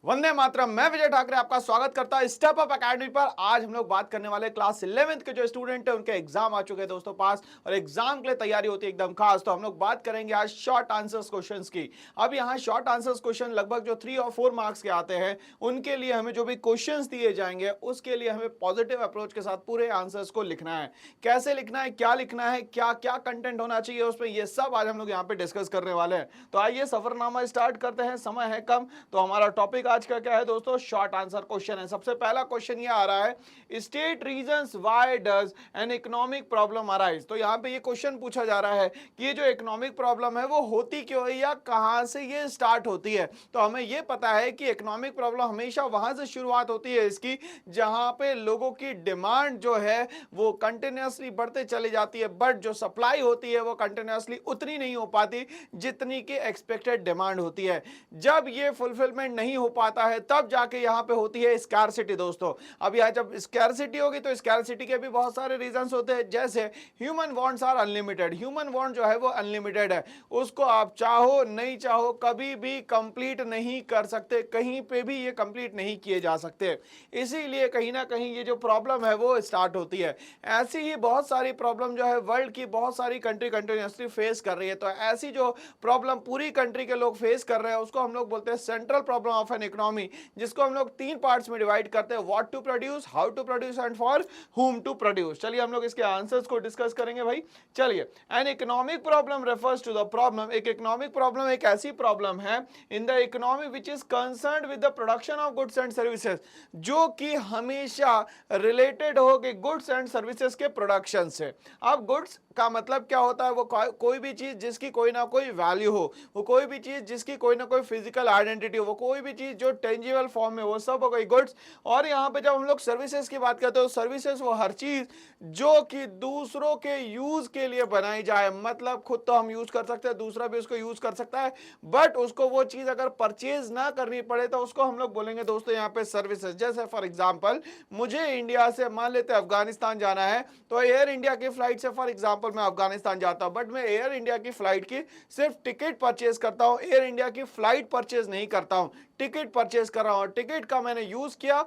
वंदे मातरम। मैं विजय ठाकरे आपका स्वागत करता हूं स्टेप अप एकेडमी पर। आज हम लोग बात करने वाले क्लास 11th के जो स्टूडेंट है उनके एग्जाम आ चुके हैं दोस्तों पास, और एग्जाम के लिए तैयारी होती है एकदम खास। तो हम लोग बात करेंगे आज शॉर्ट आंसर्स क्वेश्चंस की। अब यहाँ शॉर्ट आंसर्स क्वेश्चन लगभग जो 3 और 4 मार्क्स के आते हैं, उनके लिए हमें जो भी क्वेश्चंस दिए जाएंगे उसके लिए हमें पॉजिटिव अप्रोच के साथ पूरे आंसर्स को लिखना है। कैसे लिखना है, क्या लिखना है, क्या क्या कंटेंट होना चाहिए उसमें, ये सब आज हम लोग यहाँ पे डिस्कस करने वाले हैं। तो आइए सफरनामा स्टार्ट करते हैं, समय है कम। तो हमारा टॉपिक आज का क्या है दोस्तों? शॉर्ट आंसर क्वेश्चन है। सबसे पहला क्वेश्चन ये आ रहा है, state reasons why does N economic problem arise. तो यहां पे ये क्वेश्चन पूछा जा रहा है कि ये जो इकोनॉमिक प्रॉब्लम है वो होती क्यों है या कहां से ये स्टार्ट होती है। तो हमें ये पता है कि इकोनॉमिक प्रॉब्लम हमेशा वहां से शुरुआत होती है इसकी, जहां पे लोगों की डिमांड जो है वो कंटिन्यूअसली बढ़ते चली जाती है, बट जो सप्लाई होती है वो कंटिन्यूअसली उतनी नहीं हो पाती जितनी की एक्सपेक्टेड डिमांड होती है। जब ये फुलफिलमेंट नहीं हो पाता है तब जाके यहां पे होती है स्कैरसिटी दोस्तों। अब यहां जब स्कैरसिटी होगी तो स्कैरसिटी के भी बहुत सारे रीजंस होते हैं, जैसे human wants are unlimited. Human want जो है वो अनलिमिटेड है, उसको आप चाहो नहीं चाहो कभी भी कंप्लीट नहीं कर सकते, कहीं पे भी ये कंप्लीट नहीं किए जा सकते। इसीलिए कहीं ना कहीं ये जो प्रॉब्लम है वो स्टार्ट होती है। ऐसी ही बहुत सारी प्रॉब्लम जो है वर्ल्ड की बहुत सारी कंट्री कंटिन्यूसली फेस कर रही है। तो ऐसी जो प्रॉब्लम पूरी कंट्री के लोग फेस कर रहे हैं उसको हम लोग बोलते हैं central problem of an economy, जिसको हम लोग 3 पार्ट्स में डिवाइड करते हैं, what to produce, how to produce and for whom to produce. चलिए हम लोग इसके आंसर्स को डिस्कस करेंगे भाई। चलिए, an economic problem refers to the problem. एक इकोनॉमिक प्रॉब्लम एक ऐसी प्रॉब्लम है in the economy which is concerned with the production of goods and services, जो कि हमेशा रिलेटेड हो कि गुड्स एंड सर्विसेज के प्रोडक्शन से। अब गुड्स का मतलब क्या होता है? वो कोई भी चीज जिसकी कोई ना कोई वैल्यू हो, वो कोई भी चीज जिसकी कोई ना कोई फिजिकल आइडेंटिटी हो, वो कोई भी चीज जो टेंजिबल फॉर्म में, वो सब हो गई गुड्स। और यहाँ पे जब हम लोग सर्विसेज की बात करते हो, सर्विसेज वो हर चीज जो कि दूसरों के यूज के लिए बनाई जाए, मतलब खुद तो हम यूज कर सकते हैं, दूसरा भी उसको यूज कर सकता है, बट उसको वो चीज अगर परचेज ना करनी पड़े तो उसको हम लोग बोलेंगे दोस्तों यहाँ पे सर्विसेज। जैसे फॉर एग्जाम्पल मुझे इंडिया से मान लेते अफगानिस्तान जाना है, तो एयर इंडिया की फ्लाइट से फॉर एग्जाम्पल मैं अफगानिस्तान जाता हूं, बट मैं एयर इंडिया की फ्लाइट की सिर्फ टिकट परचेज करता हूं, एयर इंडिया की फ्लाइट परचेज नहीं करता हूं, टिकट परचेज कर रहा हूं। टिकट का मैंने यूज किया,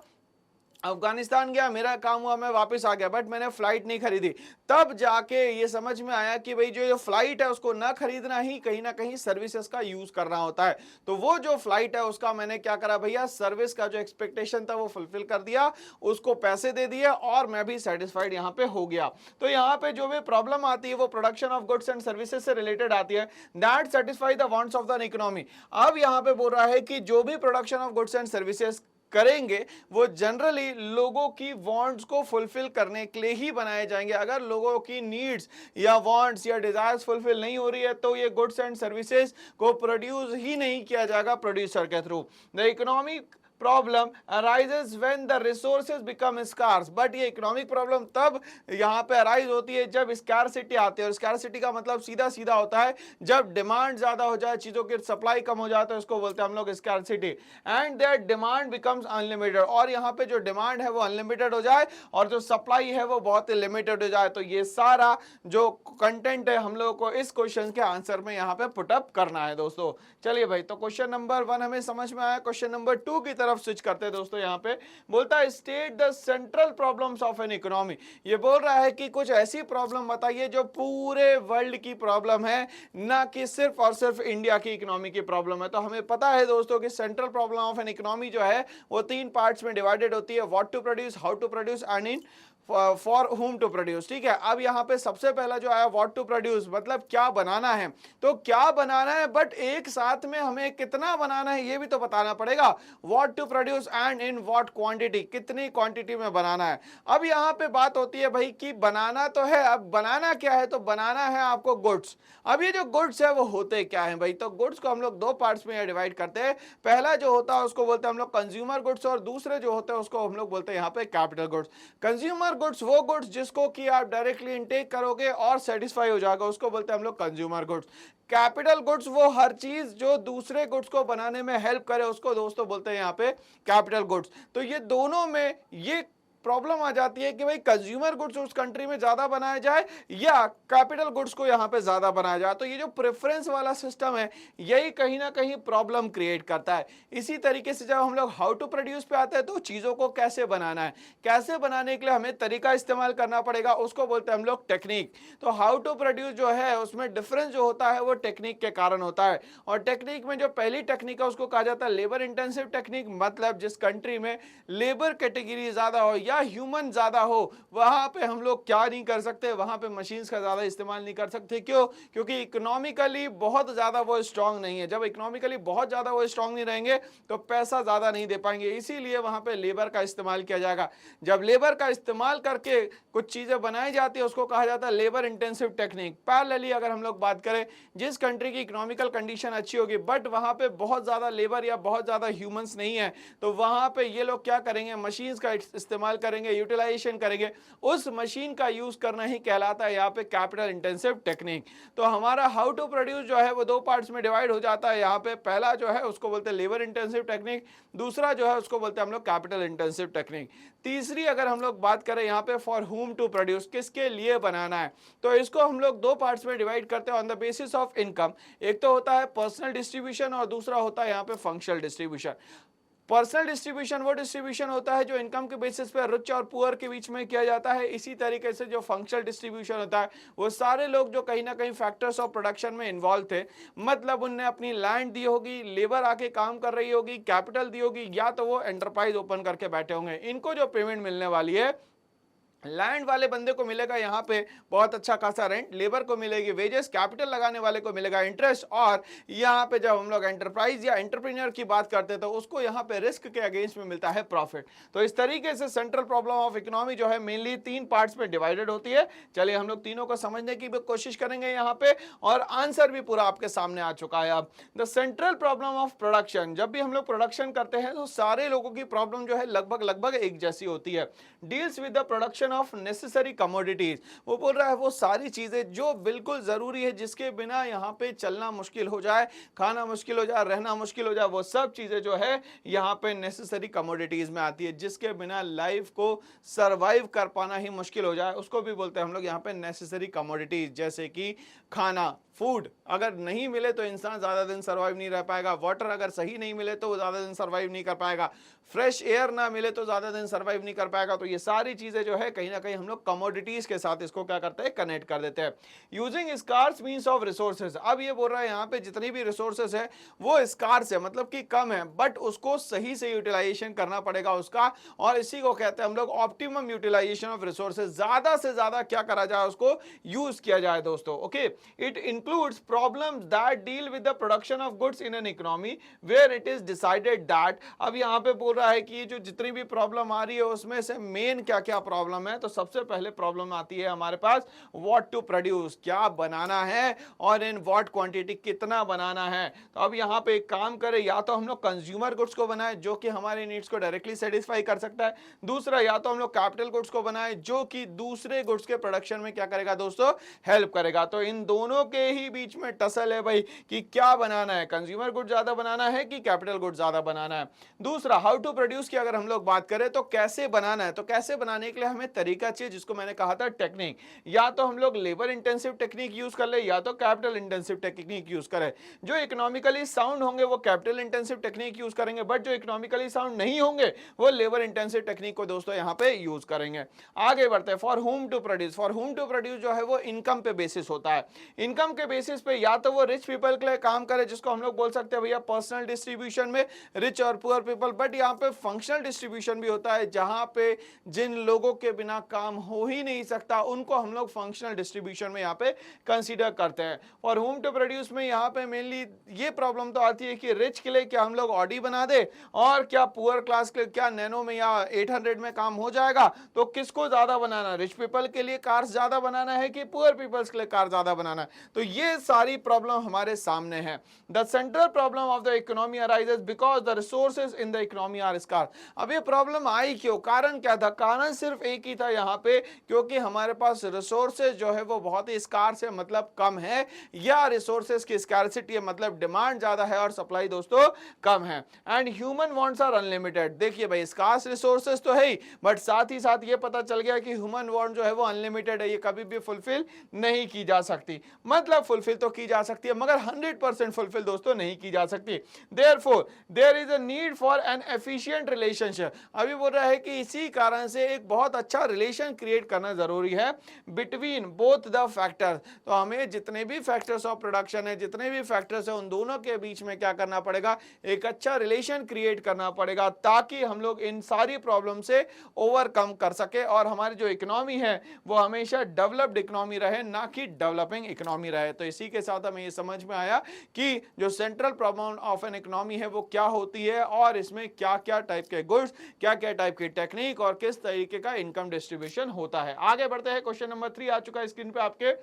अफगानिस्तान गया, मेरा काम हुआ, मैं वापस आ गया, बट मैंने फ्लाइट नहीं खरीदी। तब जाके ये समझ में आया कि भाई जो फ्लाइट है उसको ना खरीदना ही कहीं ना कहीं सर्विसेज का यूज करना होता है। तो वो जो फ्लाइट है उसका मैंने क्या करा भैया, सर्विस का जो एक्सपेक्टेशन था वो फुलफिल कर दिया, उसको पैसे दे दिए और मैं भी सेटिस्फाइड यहाँ पे हो गया। तो यहाँ पे जो भी प्रॉब्लम आती है वो production of goods and services से रिलेटेड आती है, that satisfy the wants of the economy. अब यहाँ पे बोल रहा है कि जो भी production of goods and services करेंगे वो जनरली लोगों की वांट्स को फुलफिल करने के लिए ही बनाए जाएंगे। अगर लोगों की नीड्स या वांट्स या डिजायर्स फुलफिल नहीं हो रही है तो ये गुड्स एंड सर्विसेज को प्रोड्यूस ही नहीं किया जाएगा प्रोड्यूसर के through. The economic problem arises when the resources become scarce. But ये इकोनॉमिक प्रॉब्लम तब यहाँ पे अराइज होती है जब स्कार्सिटी आती है, और स्कार्सिटी का मतलब सीधा सीधा होता है जब डिमांड ज्यादा हो जाए, चीजों की सप्लाई कम हो जाए, तो इसको बोलते हैं हम लोग scarcity. And that demand becomes unlimited, और यहाँ पे जो डिमांड है वो अनलिमिटेड हो जाए और जो सप्लाई है वो बहुत लिमिटेड हो जाए। तो ये सारा जो कंटेंट है हम लोगों को इस क्वेश्चन के आंसर में यहाँ पे पुटअप करना है दोस्तों। चलिए भाई, तो क्वेश्चन नंबर 1 हमें समझ में आया। क्वेश्चन नंबर 2 की तरफ स्विच करते हैं दोस्तों। यहाँ पे बोलता है state the central problems of an economy. ये बोल रहा है कि कुछ ऐसी प्रॉब्लम बताइए जो पूरे वर्ल्ड की प्रॉब्लम है, ना कि सिर्फ और सिर्फ इंडिया की इकोनॉमी की प्रॉब्लम है। तो हमें पता है दोस्तों कि central problem of an economy जो है वो 3 पार्ट्स में डिवाइडेड होती है, what to produce, how to produce and in for whom to produce. ठीक है, अब यहाँ पे सबसे पहला जो आया व्हाट टू प्रोड्यूस, मतलब क्या बनाना है। तो क्या बनाना है, बट एक साथ में हमें कितना बनाना है ये भी तो बताना पड़ेगा। What to produce and in what quantity, कितनी क्वांटिटी में बनाना है। अब यहाँ पे बात होती है भाई कि बनाना तो है, अब बनाना क्या है, तो बनाना है आपको गुड्स। अब ये जो गुड्स है वो होते क्या है भाई, तो गुड्स को हम लोग 2 पार्ट्स में डिवाइड करते हैं। पहला जो होता है उसको बोलते हैं हम लोग कंज्यूमर गुड्स, और दूसरे जो होते हैं उसको हम लोग बोलते हैं यहाँ पे कैपिटल गुड्स। कंज्यूमर गुड्स वो गुड्स जिसको कि आप डायरेक्टली इनटेक करोगे और सेटिस्फाई हो जाएगा, उसको बोलते हैं हम लोग कंज्यूमर गुड्स। कैपिटल गुड्स वो हर चीज जो दूसरे गुड्स को बनाने में हेल्प करे, उसको दोस्तों बोलते हैं यहाँ पे कैपिटल गुड्स। तो ये दोनों में ये प्रॉब्लम आ जाती है कि भाई कंज्यूमर गुड्स उस कंट्री में ज्यादा बनाया जाए या कैपिटल गुड्स को यहाँ पे ज्यादा बनाया जाए। तो ये जो प्रेफरेंस वाला सिस्टम है यही कहीं ना कहीं प्रॉब्लम क्रिएट करता है। इसी तरीके से जब हम लोग हाउ टू प्रोड्यूस पे आते हैं तो चीजों को कैसे बनाना है, कैसे बनाने के लिए हमें तरीका इस्तेमाल करना पड़ेगा, उसको बोलते हैं हम लोग टेक्निक। तो हाउ टू प्रोड्यूस जो है उसमें डिफरेंस जो होता है वो टेक्निक के कारण होता है। और टेक्निक में जो पहली टेक्निक है उसको कहा जाता है लेबर इंटेंसिव टेक्निक, मतलब जिस कंट्री में लेबर कैटेगरी ज्यादा हो या ह्यूमन ज्यादा हो वहां पे हम लोग क्या नहीं कर सकते, वहां पे मशीन्स का ज्यादा इस्तेमाल नहीं कर सकते। क्यों? क्योंकि इकोनॉमिकली बहुत ज्यादा वो स्ट्रांग नहीं है। जब इकोनॉमिकली बहुत ज्यादा वो स्ट्रांग नहीं रहेंगे तो पैसा ज्यादा नहीं दे पाएंगे, इसीलिए वहां पे लेबर का इस्तेमाल किया जाएगा। जब लेबर का इस्तेमाल करके कुछ चीजें बनाई जाती है उसको कहा जाता है लेबर इंटेंसिव टेक्निक। पैरेलली अगर हम लोग बात करें, जिस कंट्री की इकोनॉमिकल कंडीशन अच्छी होगी बट वहां पे बहुत ज्यादा लेबर या बहुत ज्यादा ह्यूमंस नहीं है, तो वहां पे ये लोग क्या करेंगे, मशीन्स का इस्तेमाल करेंगे, यूटिलाइजेशन करेंगे। उस मशीन का यूज करना ही कहलाता है यहाँ पे कैपिटल इंटेंसिव टेक्निक। तो हमारा हाउ टू प्रोड्यूस जो है वो दो पार्ट्स में डिवाइड हो जाता है। यहाँ पे पहला जो है उसको बोलते हैं लेबर इंटेंसिव टेक्निक, दूसरा जो है उसको बोलते हैं हम लोग कैपिटल इंटेंसिव टेक्निक। तीसरी अगर हम लोग बात करें यहाँ पे फॉर हुम टू प्रोड्यूस, किसके लिए बनाना है, तो इसको हम लोग दो पार्ट्स में डिवाइड करते हैं on the basis of income. एक तो होता है पर्सनल डिस्ट्रीब्यूशन और दूसरा होता है यहाँ पे फंक्शनल डिस्ट्रीब्यूशन। पर्सनल डिस्ट्रीब्यूशन वो डिस्ट्रीब्यूशन होता है जो इनकम के बेसिस पे रिच और पुअर के बीच में किया जाता है। इसी तरीके से जो फंक्शनल डिस्ट्रीब्यूशन होता है वो सारे लोग जो कहीं ना कहीं फैक्टर्स ऑफ प्रोडक्शन में इन्वॉल्व थे, मतलब उनने अपनी लैंड दी होगी, लेबर आके काम कर रही होगी, कैपिटल दी होगी, या तो वो एंटरप्राइज ओपन करके बैठे होंगे, इनको जो पेमेंट मिलने वाली है, लैंड वाले बंदे को मिलेगा यहाँ पे बहुत अच्छा खासा रेंट, लेबर को मिलेगी वेजेस, कैपिटल लगाने वाले को मिलेगा इंटरेस्ट, और यहाँ पे जब हम लोग एंटरप्राइज या एंटरप्रेन्योर की बात करते हैं तो उसको यहाँ पे रिस्क के अगेंस्ट में मिलता है प्रॉफिट। तो इस तरीके से सेंट्रल प्रॉब्लम ऑफ इकोनॉमी जो है मेनली तीन पार्ट्स में डिवाइडेड होती है। चलिए हम लोग तीनों को समझने की भी कोशिश करेंगे यहाँ पे, और आंसर भी पूरा आपके सामने आ चुका है। अब the central problem of production, जब भी हम लोग प्रोडक्शन करते हैं तो सारे लोगों की प्रॉब्लम जो है लगभग लगभग एक जैसी होती है। Deals with the production of necessary commodities, वो बोल रहा है वो सारी चीजें जो बिल्कुल जरूरी है, जिसके बिना यहाँ पे चलना मुश्किल हो जाए, खाना मुश्किल हो जाए, रहना मुश्किल हो जाए, वो सब चीजें जो है यहाँ पे नेसेसरी कमोडिटीज में आती है, जिसके बिना लाइफ को सरवाइव कर पाना ही मुश्किल हो जाए, उसको भी बोलते हैं हम लोग यहाँ पे नेसेसरी कमोडिटीज। जैसे कि खाना, फूड अगर नहीं मिले तो इंसान ज्यादा दिन सरवाइव नहीं रह पाएगा, वाटर अगर सही नहीं मिले तो वो ज्यादा दिन सरवाइव नहीं कर पाएगा, फ्रेश एयर ना मिले तो ज्यादा दिन सरवाइव नहीं कर पाएगा। तो ये सारी चीजें जो है कहीं ना कहीं हम लोग कमोडिटीज के साथ इसको क्या करते हैं, कनेक्ट कर देते हैं। Using scarce means of resources, अब ये बोल रहा है यहाँ पे जितनी भी रिसोर्सेज है वो स्कार्स है, मतलब कि कम है, बट उसको सही से यूटिलाइजेशन करना पड़ेगा उसका, और इसी को कहते हैं हम लोग ऑप्टिमम यूटिलाइजेशन ऑफ रिसोर्सेज। ज्यादा से ज्यादा क्या करा जाए, उसको यूज किया जाए दोस्तों। Okay, it includes problems that deal with the production of goods in an economy where it is decided that, अब यहाँ पे बोल रहा है कि जो जितनी भी प्रॉब्लम आ रही है उसमें से मेन क्या क्या प्रॉब्लम है। तो सबसे पहले प्रॉब्लम आती है हमारे पास व्हाट टू प्रोड्यूस, क्या बनाना है और इन व्हाट क्वांटिटी, कितना बनाना है। तो अब यहाँ पे एक काम करें, या तो हम लोग कंज्यूमर गुड्स को बनाए जो कि हमारे नीड्स को डायरेक्टली सेटिस्फाई कर सकता है, दूसरा या तो हम लोग कैपिटल गुड्स को बनाए जो कि दूसरे गुड्स के प्रोडक्शन में क्या करेगा दोस्तों, हेल्प करेगा। तो इन दोनों के ही बीच में टसल है भाई कि क्या बनाना है, कंज्यूमर गुड ज्यादा बनाना है कि कैपिटल गुड ज्यादा बनाना है। दूसरा हाउ टू प्रोड्यूस की अगर हम लोग बात करें तो कैसे बनाना है, तो कैसे बनाने के लिए हमें तरीका चाहिए जिसको मैंने कहा था टेक्निक, या तो हम लोग लेबर इंटेंसिव टेक्निक यूज कर ले या तो कैपिटल इंटेंसिव टेक्निक यूज करें। जो इकोनॉमिकली साउंड होंगे वो कैपिटल इंटेंसिव टेक्निक यूज करेंगे, बट जो इकोनॉमिकली साउंड नहीं होंगे वो लेबर इंटेंसिव टेक्निक को दोस्तों यहाँ पे यूज करेंगे। आगे बढ़ते हैं, for whom to produce, for whom to produce जो है वो इनकम पे बेसिस होता है। इनकम के बेसिस पे या तो वो रिच पीपल के लिए काम करे जिसको हम लोग बोल सकते हैं भैया पर्सनल डिस्ट्रीब्यूशन में रिच और पुअर पीपल, बट यहाँ पे फंक्शनल डिस्ट्रीब्यूशन भी होता है जहां पे जिन लोगों के बिना काम हो ही नहीं सकता उनको हम लोग फंक्शनल डिस्ट्रीब्यूशन में यहाँ पे कंसीडर करते हैं। और होम टू प्रोड्यूस में यहाँ पे मेनली ये प्रॉब्लम तो आती है कि रिच के लिए क्या हम लोग ऑडी बना दे और क्या पुअर क्लास के क्या नैनो में या 800 में काम हो जाएगा। तो किसको ज्यादा बनाना, रिच पीपल के लिए कार्स ज्यादा बनाना है कि पुअर पीपल्स के लिए कार ज्यादा बनाना है। तो ये सारी प्रॉब्लम हमारे सामने है। The central problem of the economy arises because the resources in the economy are scarce. अब ये प्रॉब्लम आई क्यों, कारण क्या था? कारण सिर्फ एक ही था यहाँ पे, क्योंकि हमारे पास रिसोर्सेज जो है वो बहुत ही स्कार्स है, मतलब कम है, या रिसोर्सेज की स्कार्सिटी है मतलब डिमांड ज्यादा है और सप्लाई दोस्तों कम है। And human wants are unlimited. देखिए भाई, स्कार्स रिसोर्सेज तो है ही, बट साथ ही साथ ये पता चल गया कि ह्यूमन वांट जो है वो अनलिमिटेड है, ये कभी भी फुलफिल नहीं की जा सकती। मतलब फुलफिल तो की जा सकती है मगर 100% फुलफिल दोस्तों नहीं की जा सकती। Therefore there is a need for an efficient relationship. अभी बोल रहा है कि इसी कारण से एक बहुत अच्छा रिलेशन क्रिएट करना जरूरी है बिटवीन बोथ द फैक्टर्स। तो हमें जितने भी फैक्टर्स ऑफ प्रोडक्शन है, जितने भी फैक्टर्स है, उन दोनों के बीच में क्या करना पड़ेगा, एक अच्छा रिलेशन क्रिएट करना पड़ेगा, ताकि हम लोग इन सारी प्रॉब्लम से ओवरकम कर सके और हमारी जो इकोनॉमी है वो हमेशा डेवलप्ड इकोनॉमी रहे, ना कि डेवलपिंग इकोनॉमी रहे। तो इसी के साथ हमें ये समझ में आया कि जो central problem of an economy है वो क्या होती है और इसमें क्या क्या टाइप के गुड्स, क्या क्या टाइप की टेक्निक और किस तरीके का इनकम डिस्ट्रीब्यूशन होता है। आगे बढ़ते हैं, क्वेश्चन नंबर 3 आ चुका है स्क्रीन पे आपके।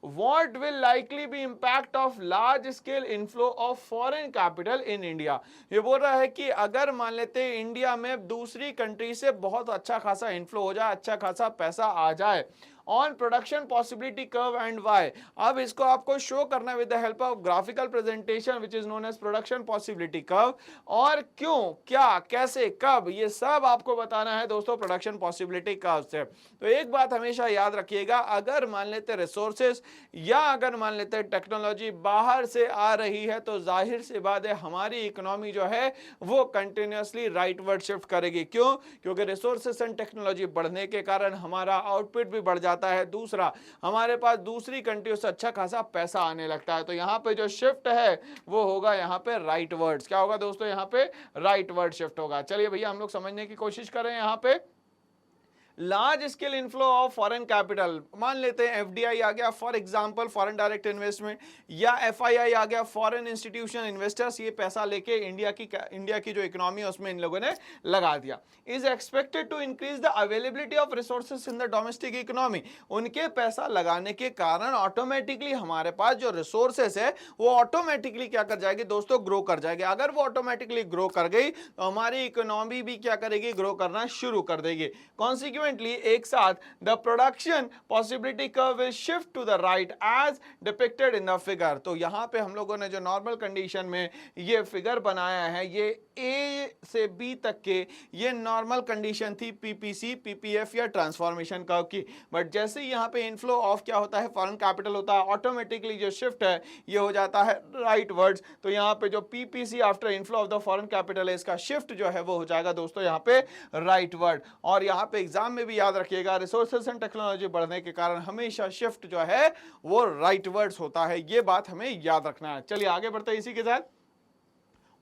What will likely be impact of large scale inflow of foreign capital in India? ये बोल रहा है कि अगर मान लेते हैं इंडिया में दूसरी कंट्री से बहुत अच्छा खासा इन्फ्लो हो जाए, अच्छा खासा पैसा आ जाए, on production possibility curve and why. अब इसको आपको शो करना with the help of graphical presentation which is known as production possibility curve. और क्यों, क्या, कैसे, कब, ये सब आपको बताना है दोस्तों प्रोडक्शन पॉसिबिलिटी कर्व से। तो एक बात हमेशा याद रखिएगा, अगर मान लेते रिसोर्सेस या अगर मान लेते टेक्नोलॉजी बाहर से आ रही है तो जाहिर सी बात है हमारी इकोनॉमी जो है वो कंटिन्यूअसली राइटवर्ड शिफ्ट करेगी। क्यों? क्योंकि रिसोर्सेस एंड टेक्नोलॉजी बढ़ने के कारण हमारा आउटपुट भी बढ़ जाता है, दूसरा हमारे पास दूसरी कंट्रियों से अच्छा खासा पैसा आने लगता है। तो यहाँ पे जो शिफ्ट है वो होगा यहाँ पे राइटवर्ड्स। क्या होगा दोस्तों? यहाँ पे राइटवर्ड शिफ्ट होगा। चलिए भैया हम लोग समझने की कोशिश करें। यहाँ पे large scale inflow of foreign capital, मान लेते हैं एफडीआई आ गया, for example foreign direct investment, या एफआईआई आ गया, फॉरेन इंस्टीट्यूशन इन्वेस्टर्स, ये पैसा लेके इंडिया की जो इकोनॉमी है उसमें इन लोगों ने लगा दिया। Is expected to increase the availability of resources in the domestic economy. उनके पैसा लगाने के कारण ऑटोमेटिकली हमारे पास जो रिसोर्सेज है वो ऑटोमेटिकली क्या कर जाएगी दोस्तों, ग्रो कर जाएगी। अगर वो ऑटोमेटिकली ग्रो कर गई तो हमारी इकोनॉमी भी क्या करेगी, ग्रो करना शुरू कर देगी। कॉन्सिक्वेंटली एक साथ the production possibility curve will shift to the right as depicted in the figure. तो यहां पे हम लोगों ने जो नॉर्मल कंडीशन में ये फिगर बनाया है, ये ए से बी तक के ये नॉर्मल कंडीशन थी पीपीसी, पीपीएफ या ट्रांसफॉर्मेशन कर्व की। बट जैसे ही यहाँ पे इनफ्लो ऑफ क्या होता है, फॉरेन कैपिटल होता है, ऑटोमेटिकली जो शिफ्ट है ये हो जाता है राइट वर्ड्स। तो यहाँ पे जो PPC after inflow of the foreign capital है, इसका शिफ्ट जो है वो हो जाएगा दोस्तों यहाँ पे राइट वर्ड। और यहाँ पे एग्जाम में भी याद रखिएगा, रिसोर्सेज एंड टेक्नोलॉजी बढ़ने के कारण हमेशा शिफ्ट जो है वो राइट वर्ड्स होता है, ये बात हमें याद रखना है। चलिए आगे बढ़ते हैं इसी के साथ।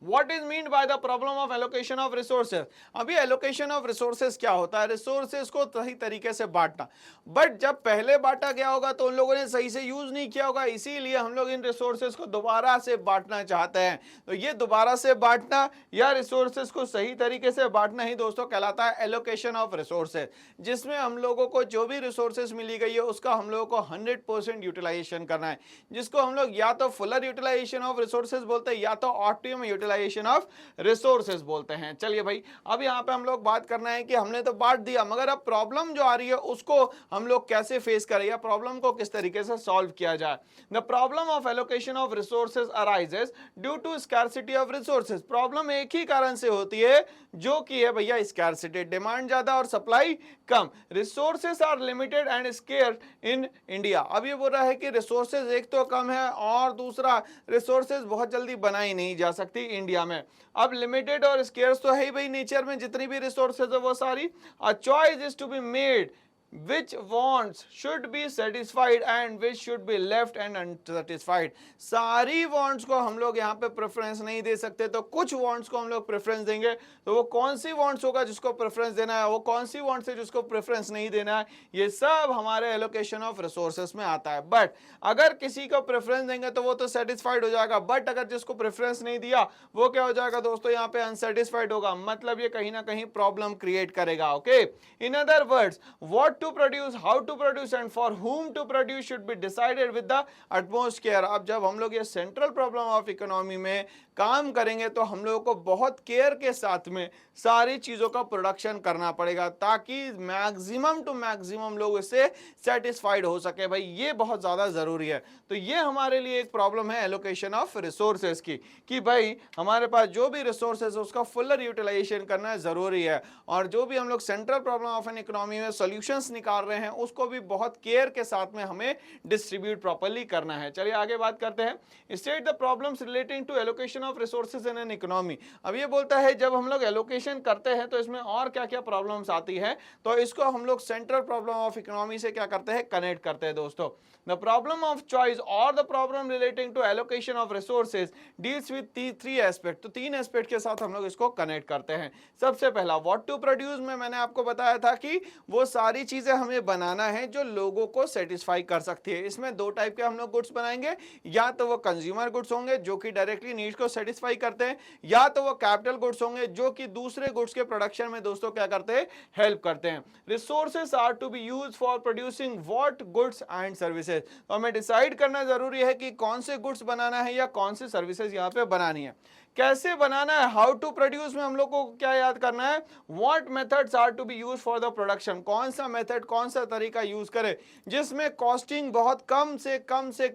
What is meant by the problem of allocation of resources? अभी allocation of resources क्या होता है? resources को सही तरीके से बांटना। बट जब पहले बांटा गया होगा तो उन लोगों ने सही से यूज नहीं किया होगा, इसीलिए हम लोग इन रिसोर्सेज को दोबारा से बांटना चाहते हैं। तो ये दोबारा से बांटना या रिसोर्सेज को सही तरीके से बांटना ही दोस्तों कहलाता है एलोकेशन ऑफ रिसोर्सेज, जिसमें हम लोगों को जो भी रिसोर्सेज मिली गई है उसका हम लोगों को 100% यूटिलाइजेशन करना है, जिसको हम लोग या तो फुलर यूटिलाइजेशन ऑफ रिसोर्सेज बोलते हैं या तो ऑप्टिमम यूटिलाइजेशन ऑफ रिसोर्सेज बोलते हैं। चलिए भाई, अब यहाँ पे हम लोग बात करना है कि हमने तो बांट दिया, मगर अब प्रॉब्लम जो आ रही है उसको हम लोग कैसे फेस करें या प्रॉब्लम को किस तरीके से सॉल्व किया जाए। The problem of allocation of resources arises due to scarcity of resources. Problem एक ही कारण से होती है जो कि है भैया स्कैरसिटी, डिमांड ज्यादा और सप्लाई कम। Resources are limited and scarce in India. अब ये बोल रहा है कि रिसोर्सेज एक तो कम है और दूसरा रिसोर्सेज बहुत जल्दी बनाई नहीं जा सकती इंडिया में। अब लिमिटेड और स्केर्स तो है ही भाई, नेचर में जितनी भी रिसोर्सेज है वो सारी। A choice is to be made which wants should be satisfied and which should be left and unsatisfied। सारी wants को हम लोग यहाँ पे प्रेफरेंस नहीं दे सकते, तो कुछ wants को हम लोग प्रेफरेंस देंगे। तो वो कौन सी wants होगा जिसको प्रेफरेंस देना है, वो कौन सी wants है जिसको प्रेफरेंस नहीं देना है, ये सब हमारे एलोकेशन ऑफ रिसोर्सेस में आता है। बट अगर किसी को प्रेफरेंस देंगे तो वो तो सेटिस्फाइड हो जाएगा, बट अगर जिसको प्रेफरेंस नहीं दिया वो क्या हो जाएगा दोस्तों, यहाँ पे अनसेटिस्फाइड होगा। मतलब ये कहीं ना कहीं प्रॉब्लम क्रिएट करेगा। Okay, in other words what what to produce, how to produce and for whom to produce should be decided with the utmost care। अब जब हम लोग ये सेंट्रल प्रॉब्लम ऑफ इकोनॉमी में काम करेंगे तो हम लोगों को बहुत केयर के साथ में सारी चीजों का प्रोडक्शन करना पड़ेगा ताकि मैक्सिमम टू मैक्सिमम लोग इससे सेटिस्फाइड हो सके। भाई ये बहुत ज्यादा जरूरी है। तो ये हमारे लिए एक प्रॉब्लम है एलोकेशन ऑफ रिसोर्सेज की, कि भाई हमारे पास जो भी रिसोर्सेज है उसका फुलर यूटिलाइजेशन करना जरूरी है, और जो भी हम लोग central problem of an economy में सॉल्यूशंस निकाल रहे हैं उसको भी बहुत केयर के साथ में हमें डिस्ट्रीब्यूट प्रॉपर्ली करना है। चलिए आगे बात करते हैं। State the problems relating to allocation of resources in an economy. अब ये बोलता है जब हम लोग एलोकेशन करते हैं तो इसमें और क्या क्या प्रॉब्लम्स आती है, तो इसको हम लोग सेंट्रल प्रॉब्लम ऑफ इकोनॉमी से क्या करते हैं, कनेक्ट करते हैं दोस्तों। द प्रॉब्लम ऑफ चॉइस और the problem relating to allocation of resources deals with three aspect. तो तीन एस्पेक्ट के साथ हम लोग इसको कनेक्ट करते हैं। सबसे पहला व्हाट टू प्रोड्यूस में मैंने आपको बताया था कि वो सारी चीजें हमें बनाना है जो लोगों को सेटिस्फाई कर सकती है। इसमें दो टाइप के हम लोग गुड्स बनाएंगे, या तो वो कंज्यूमर गुड्स होंगे जो कि डायरेक्टली नीड्स को सेटिस्फाई करते हैं, या तो वो कैपिटल गुड्स होंगे जो कि दूसरे गुड्स के प्रोडक्शन में दोस्तों क्या करते हैं, हेल्प करते हैं। Resources are to be used for producing what goods and services. तो हमें डिसाइड करना जरूरी है कि कौन से गुड्स बनाना है या कौन से सर्विसेज यहाँ पे बनानी है, कैसे बनाना है। हाउ टू प्रोड्यूस में हम लोग को क्या याद करना है, what methods are to be used for the production. कौन सा मेथड, कौन सा तरीका यूज करें जिसमें कॉस्टिंग बहुत कम से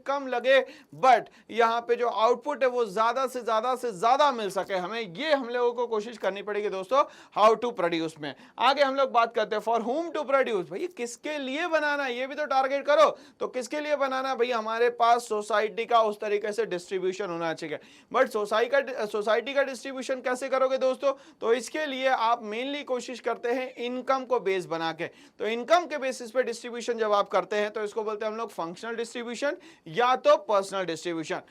कम लगे, बट यहाँ पे जो आउटपुट है वो ज्यादा से ज्यादा मिल सके हमें। ये हम लोगों को कोशिश करनी पड़ेगी दोस्तों हाउ टू प्रोड्यूस में। आगे हम लोग बात करते हैं फॉर हुम टू प्रोड्यूस। भाई किसके लिए बनाना है ये भी तो टारगेट करो। तो किसके लिए बनाना, भाई हमारे पास सोसाइटी का उस तरीके से डिस्ट्रीब्यूशन होना चाहिए। बट सोसाइटी का डिस्ट्रीब्यूशन कैसे करोगे दोस्तों, तो इसके लिए आप मेनली कोशिश करते हैं इनकम को बेस बना के। तो इनकम के बेसिस पे डिस्ट्रीब्यूशन जब आप करते हैं तो इसको बोलते हैं हम लोग फंक्शनल डिस्ट्रीब्यूशन या तो पर्सनल डिस्ट्रीब्यूशन।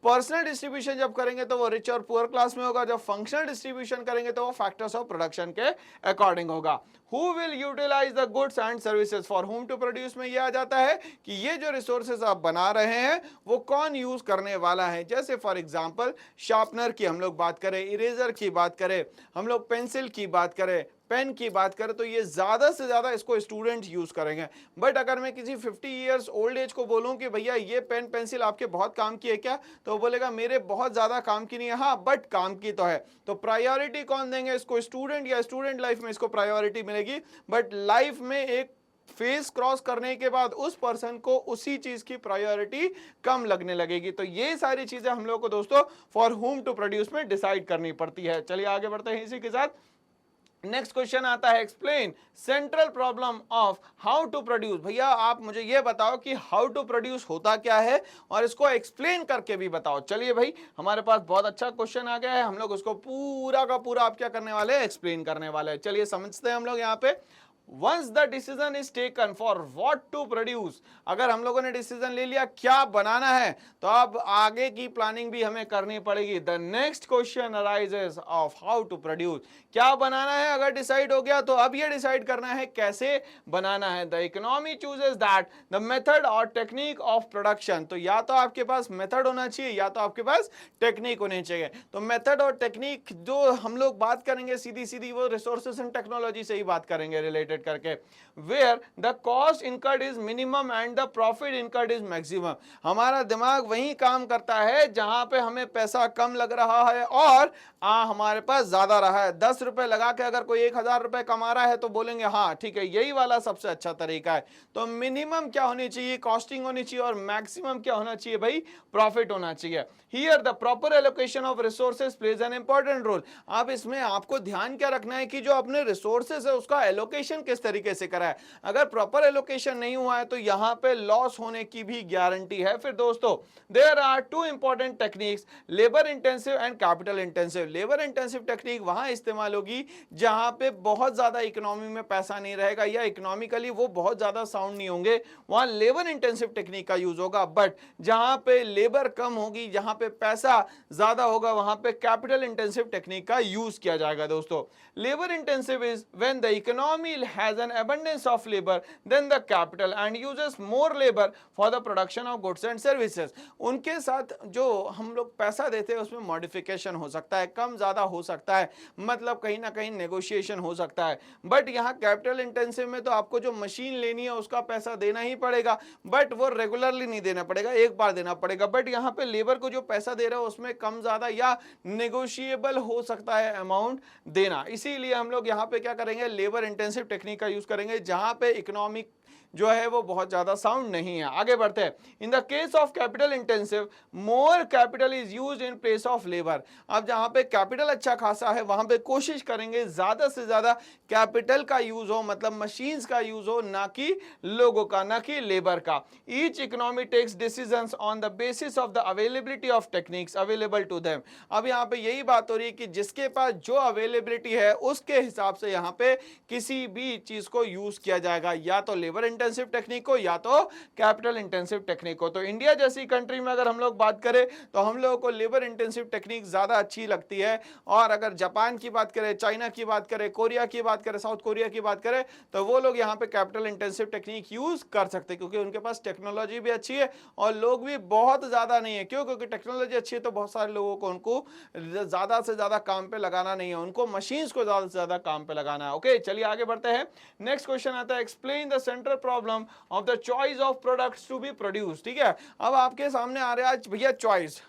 पर्सनल डिस्ट्रीब्यूशन जब करेंगे तो वो रिच और पुअर क्लास में होगा, जब फंक्शनल डिस्ट्रीब्यूशन करेंगे तो वो फैक्टर्स ऑफ प्रोडक्शन के अकॉर्डिंग होगा। Who will utilize the goods and services for whom to produce में ये आ जाता है कि ये जो रिसोर्सेज आप बना रहे हैं वो कौन यूज करने वाला है। जैसे फॉर एग्जांपल शार्पनर की हम लोग बात करें, इरेजर की बात करें, हम लोग पेंसिल की बात करें, पेन की बात करें, तो ये ज्यादा से ज्यादा इसको स्टूडेंट यूज करेंगे। बट अगर मैं किसी 50 इयर्स ओल्ड एज को बोलूं कि भैया ये पेन पेंसिल आपके बहुत काम की है क्या, तो वो बोलेगा मेरे बहुत ज्यादा काम की नहीं है, हाँ बट काम की तो है। तो प्रायोरिटी कौन देंगे इसको, स्टूडेंट, या स्टूडेंट लाइफ में इसको प्रायोरिटी मिलेगी, बट लाइफ में एक फेस क्रॉस करने के बाद उस पर्सन को उसी चीज की प्रायोरिटी कम लगने लगेगी। तो ये सारी चीजें हम लोग को दोस्तों फॉर हुम टू प्रोड्यूस में डिसाइड करनी पड़ती है। चलिए आगे बढ़ते हैं इसी के साथ। नेक्स्ट क्वेश्चन आता है explain central problem of how to produce. भैया आप मुझे ये बताओ कि हाउ टू प्रोड्यूस होता क्या है और इसको एक्सप्लेन करके भी बताओ। चलिए भाई हमारे पास बहुत अच्छा क्वेश्चन आ गया है, हम लोग उसको पूरा का पूरा आप क्या करने वाले हैं, एक्सप्लेन करने वाले हैं। चलिए समझते हैं हम लोग यहाँ पे। Once the decision is taken for what to produce, अगर हम लोगों ने डिसीजन ले लिया क्या बनाना है तो अब आगे की प्लानिंग भी हमें करनी पड़ेगी। The next question arises of how to produce, क्या बनाना है अगर डिसाइड हो गया तो अब ये डिसाइड करना है कैसे बनाना है। The economy chooses that the method or technique of production, तो या तो आपके पास मेथड होना चाहिए या तो आपके पास टेक्निक होनी चाहिए। तो मेथड और टेक्निक जो हम लोग बात करेंगे सीधी सीधी वो रिसोर्सेज एंड टेक्नोलॉजी से ही बात करेंगे रिलेटेड करके, where the cost incurred is minimum and the profit incurred is maximum। हमारा दिमाग वही काम करता है जहां पे हमें पैसा कम लग रहा है और हमारे पास ज्यादा रहा है। 10 रुपए लगा के अगर कोई 1000 रुपए कमा रहा है तो बोलेंगे हाँ ठीक है यही वाला सबसे अच्छा तरीका है। तो मिनिमम क्या होनी चाहिए, कॉस्टिंग होनी चाहिए, और मैक्सिमम क्या होना चाहिए भाई, प्रॉफिट होना चाहिए। Here the proper allocation of resources plays an important role. आप इसमें आपको ध्यान क्या रखना है कि जो अपने रिसोर्सेज है उसका एलोकेशन किस तरीके से करा है। अगर प्रॉपर एलोकेशन नहीं हुआ है तो यहां पे लॉस होने की भी गारंटी है। फिर दोस्तों there are two important techniques, labour intensive and capital intensive. Labour intensive technique वहां इस्तेमाल होगी जहां पे बहुत ज्यादा इकोनॉमी में पैसा नहीं रहेगा या इकोनॉमिकली वो बहुत ज्यादा साउंड नहीं होंगे, वहां लेबर इंटेंसिव टेक्निक का यूज होगा। बट जहां पे लेबर कम होगी, जहां पे पैसा ज्यादा होगा, वहां पे कैपिटल इंटेंसिव टेक्निक का यूज किया जाएगा। दोस्तों labour intensive is when the economy has an abundance of labor than the capital and uses more labor for the production of goods and services. उनके साथ जो हम लोग पैसा देते हैं उसमें मॉडिफिकेशन हो सकता है, कम ज्यादा हो सकता है, मतलब कहीं ना कहीं नेगोशिएशन हो सकता है, बट यहाँ कैपिटल इंटेंसिव में तो आपको जो मशीन लेनी है उसका पैसा देना ही पड़ेगा, बट वो रेगुलरली नहीं देना पड़ेगा, एक बार देना पड़ेगा। बट यहाँ पे लेबर को जो पैसा दे रहा है उसमें कम ज्यादा या नेगोशिएबल हो सकता है अमाउंट देना, इसीलिए हम लोग यहाँ पे क्या करेंगे, लेबर इंटेंसिव टेक्निक का यूज करेंगे जहां पे इकोनॉमिक जो है वो बहुत ज्यादा साउंड नहीं है। आगे बढ़ते हैं। In the case of capital intensive more capital is used in place of labour. अब जहां पे कैपिटल अच्छा खासा है वहां पे कोशिश करेंगे ज्यादा से ज्यादा कैपिटल का यूज हो, मतलब मशीन्स का यूज हो, ना कि लोगों का, ना कि लेबर का। Each economy takes decisions on the basis of the availability of techniques available to them. अब यहाँ पे यही बात हो रही है कि जिसके पास जो अवेलेबिलिटी है उसके हिसाब से यहाँ पे किसी भी चीज को यूज किया जाएगा, या तो लेबर इंटेंसिव टेक्निक हो या तो कैपिटल इंटेंसिव टेक्निक हो। तो इंडिया जैसी कंट्री में अगर हम लोग बात करें तो हम लोगों को लेबर इंटेंसिव टेक्निक ज्यादा अच्छी लगती है, और अगर जापान की बात करें, चाइना की बात करें, कोरिया की बात करें, साउथ कोरिया की बात करें, तो वो लोग यहाँ पे कैपिटल इंटेंसिव टेक्निक यूज कर सकते हैं क्योंकि उनके पास टेक्नोलॉजी भी अच्छी है और लोग भी बहुत ज्यादा नहीं है। क्यों? क्योंकि टेक्नोलॉजी अच्छी है तो बहुत सारे लोगों को उनको ज्यादा से ज्यादा काम पे लगाना नहीं है, उनको मशीन्स को ज्यादा से ज्यादा काम पे लगाना है। ओके, चलिए आगे बढ़ते हैं। नेक्स्ट क्वेश्चन आता है, explain the central problem of the choice of products to be produce. ठीक है, अब आपके सामने आ रहा है भैया चॉइस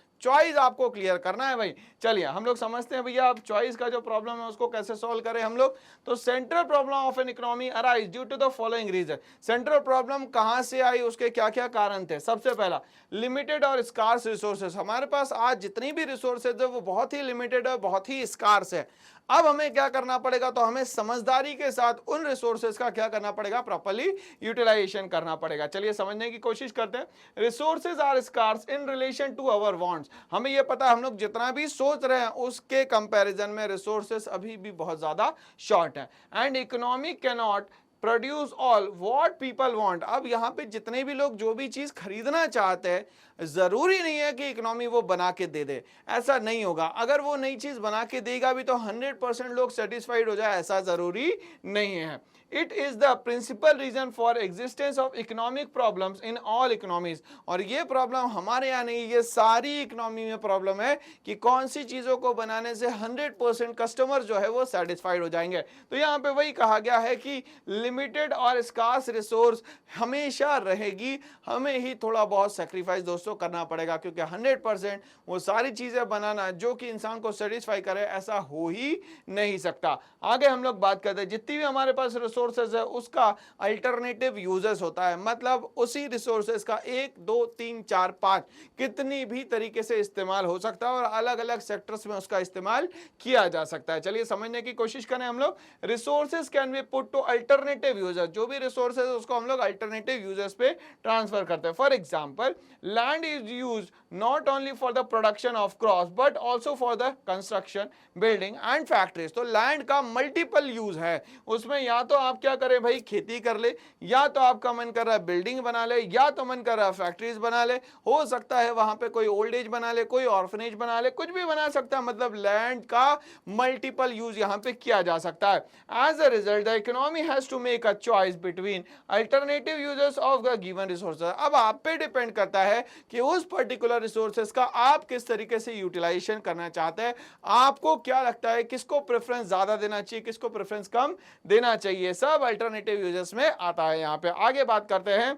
आपको क्लियर करना है भाई। चलिए हम लोग समझते हैं भैया अब चॉइस का जो प्रॉब्लम है उसको कैसे सॉल्व करें हम लोग। तो central problem of an economy arise due to the following reason. Central problem कहां से आई, उसके क्या क्या कारण थे। सबसे पहला, लिमिटेड और स्कार्स रिसोर्सेज। हमारे पास आज जितनी भी रिसोर्सेज है वो बहुत ही लिमिटेड है, बहुत ही स्कार्स है। अब हमें क्या करना पड़ेगा, तो हमें समझदारी के साथ उन रिसोर्सेज का क्या करना पड़ेगा, प्रॉपर्ली यूटिलाइजेशन करना पड़ेगा। चलिए समझने की कोशिश करते हैं। Resources are scarce in relation to our wants. हमें यह पता है हम लोग जितना भी सोच रहे हैं उसके कंपैरिजन में रिसोर्सेज अभी भी बहुत ज्यादा शॉर्ट है। And economy can not produce all what people want. अब यहाँ पे जितने भी लोग जो भी चीज खरीदना चाहते हैं, जरूरी नहीं है कि इकोनॉमी वो बना के दे दे, ऐसा नहीं होगा। अगर वो नई चीज बना के देगा भी तो 100% लोग सेटिस्फाइड हो जाए, ऐसा जरूरी नहीं है। It is the principal reason for existence of economic problems in all economies. और ये प्रॉब्लम हमारे यहाँ नहीं, ये सारी इकोनॉमी में प्रॉब्लम है कि कौन सी चीजों को बनाने से 100% कस्टमर जो है वो सेटिस्फाइड हो जाएंगे। तो यहाँ पे वही कहा गया है कि लिमिटेड और स्कार्स रिसोर्स हमेशा रहेगी, हमें ही थोड़ा बहुत सेक्रीफाइस दोस्तों करना पड़ेगा, क्योंकि 100% वो सारी चीजें बनाना जो कि इंसान को सेटिस्फाई करे ऐसा हो ही नहीं सकता। आगे हम लोग बात करते हैं, जितनी भी हमारे पास रिसोर्सेज है उसका अल्टरनेटिव यूजेस होता है, मतलब उसी रिसोर्सेज का 1 2 3 4 5 कितनी भी तरीके से इस्तेमाल हो सकता है और अलग अलग सेक्टर्स में उसका इस्तेमाल किया जा सकता है। चलिए समझने की कोशिश करें हम लोग। Resources can be put to alternative users. जो भी रिसोर्सेज है उसको हम लोग अल्टरनेटिव यूजर्स पे ट्रांसफर करते हैं। For example, land is used not only for the production of crops but also for the construction, building and factories. तो लैंड का मल्टीपल यूज है, उसमें या तो आप क्या करें भाई, खेती कर ले, या तो आपका मन कर रहा है बिल्डिंग बना ले, या तो मन कर रहा है फैक्ट्रीज बना ले, हो सकता है वहां पे कोई ओल्ड एज बना ले, कोई ऑर्फनेज बना ले, कुछ भी बना सकता है। मतलब लैंड का मल्टीपल यूज यहाँ पे किया जा सकता है। As a result the economy has to make a choice between alternative uses of the given resources. अब आप पे डिपेंड करता है कि उस पर्टिकुलर रिसोर्सेज का आप किस तरीके से यूटिलाइजेशन करना चाहते हैं। आपको क्या लगता है किसको प्रेफरेंस ज्यादा देना चाहिए, किसको प्रेफरेंस कम देना चाहिए, सब अल्टरनेटिव यूजेस में आता है। यहाँ पे आगे बात करते हैं।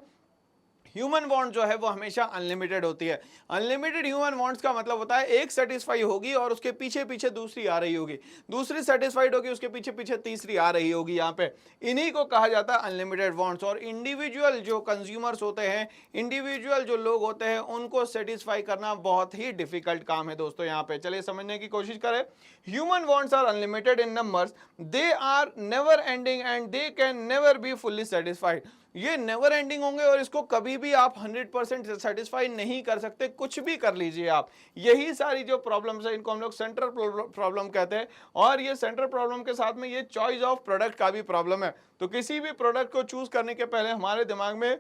ह्यूमन वांट जो है वो हमेशा अनलिमिटेड होती है। अनलिमिटेड ह्यूमन वांट्स का मतलब होता है एक सेटिस्फाई होगी और उसके पीछे पीछे दूसरी आ रही होगी, दूसरी सेटिस्फाइड होगी उसके पीछे पीछे तीसरी आ रही होगी। यहाँ पे इन्हीं को कहा जाता है अनलिमिटेड वांट्स। और इंडिविजुअल जो कंज्यूमर्स होते हैं, इंडिविजुअल जो लोग होते हैं, उनको सेटिस्फाई करना बहुत ही डिफिकल्ट काम है दोस्तों। यहाँ पे चलिए समझने की कोशिश करें। Human wants are unlimited in numbers, they are never ending and they can never be fully satisfied. ये नेवर एंडिंग होंगे और इसको कभी भी आप 100% सेटिस्फाई नहीं कर सकते, कुछ भी कर लीजिए आप। यही सारी जो प्रॉब्लम्स है इनको हम लोग सेंट्रल प्रॉब्लम कहते हैं। और ये सेंट्रल प्रॉब्लम के साथ में ये चॉइस ऑफ प्रोडक्ट का भी प्रॉब्लम है। तो किसी भी प्रोडक्ट को चूज करने के पहले हमारे दिमाग में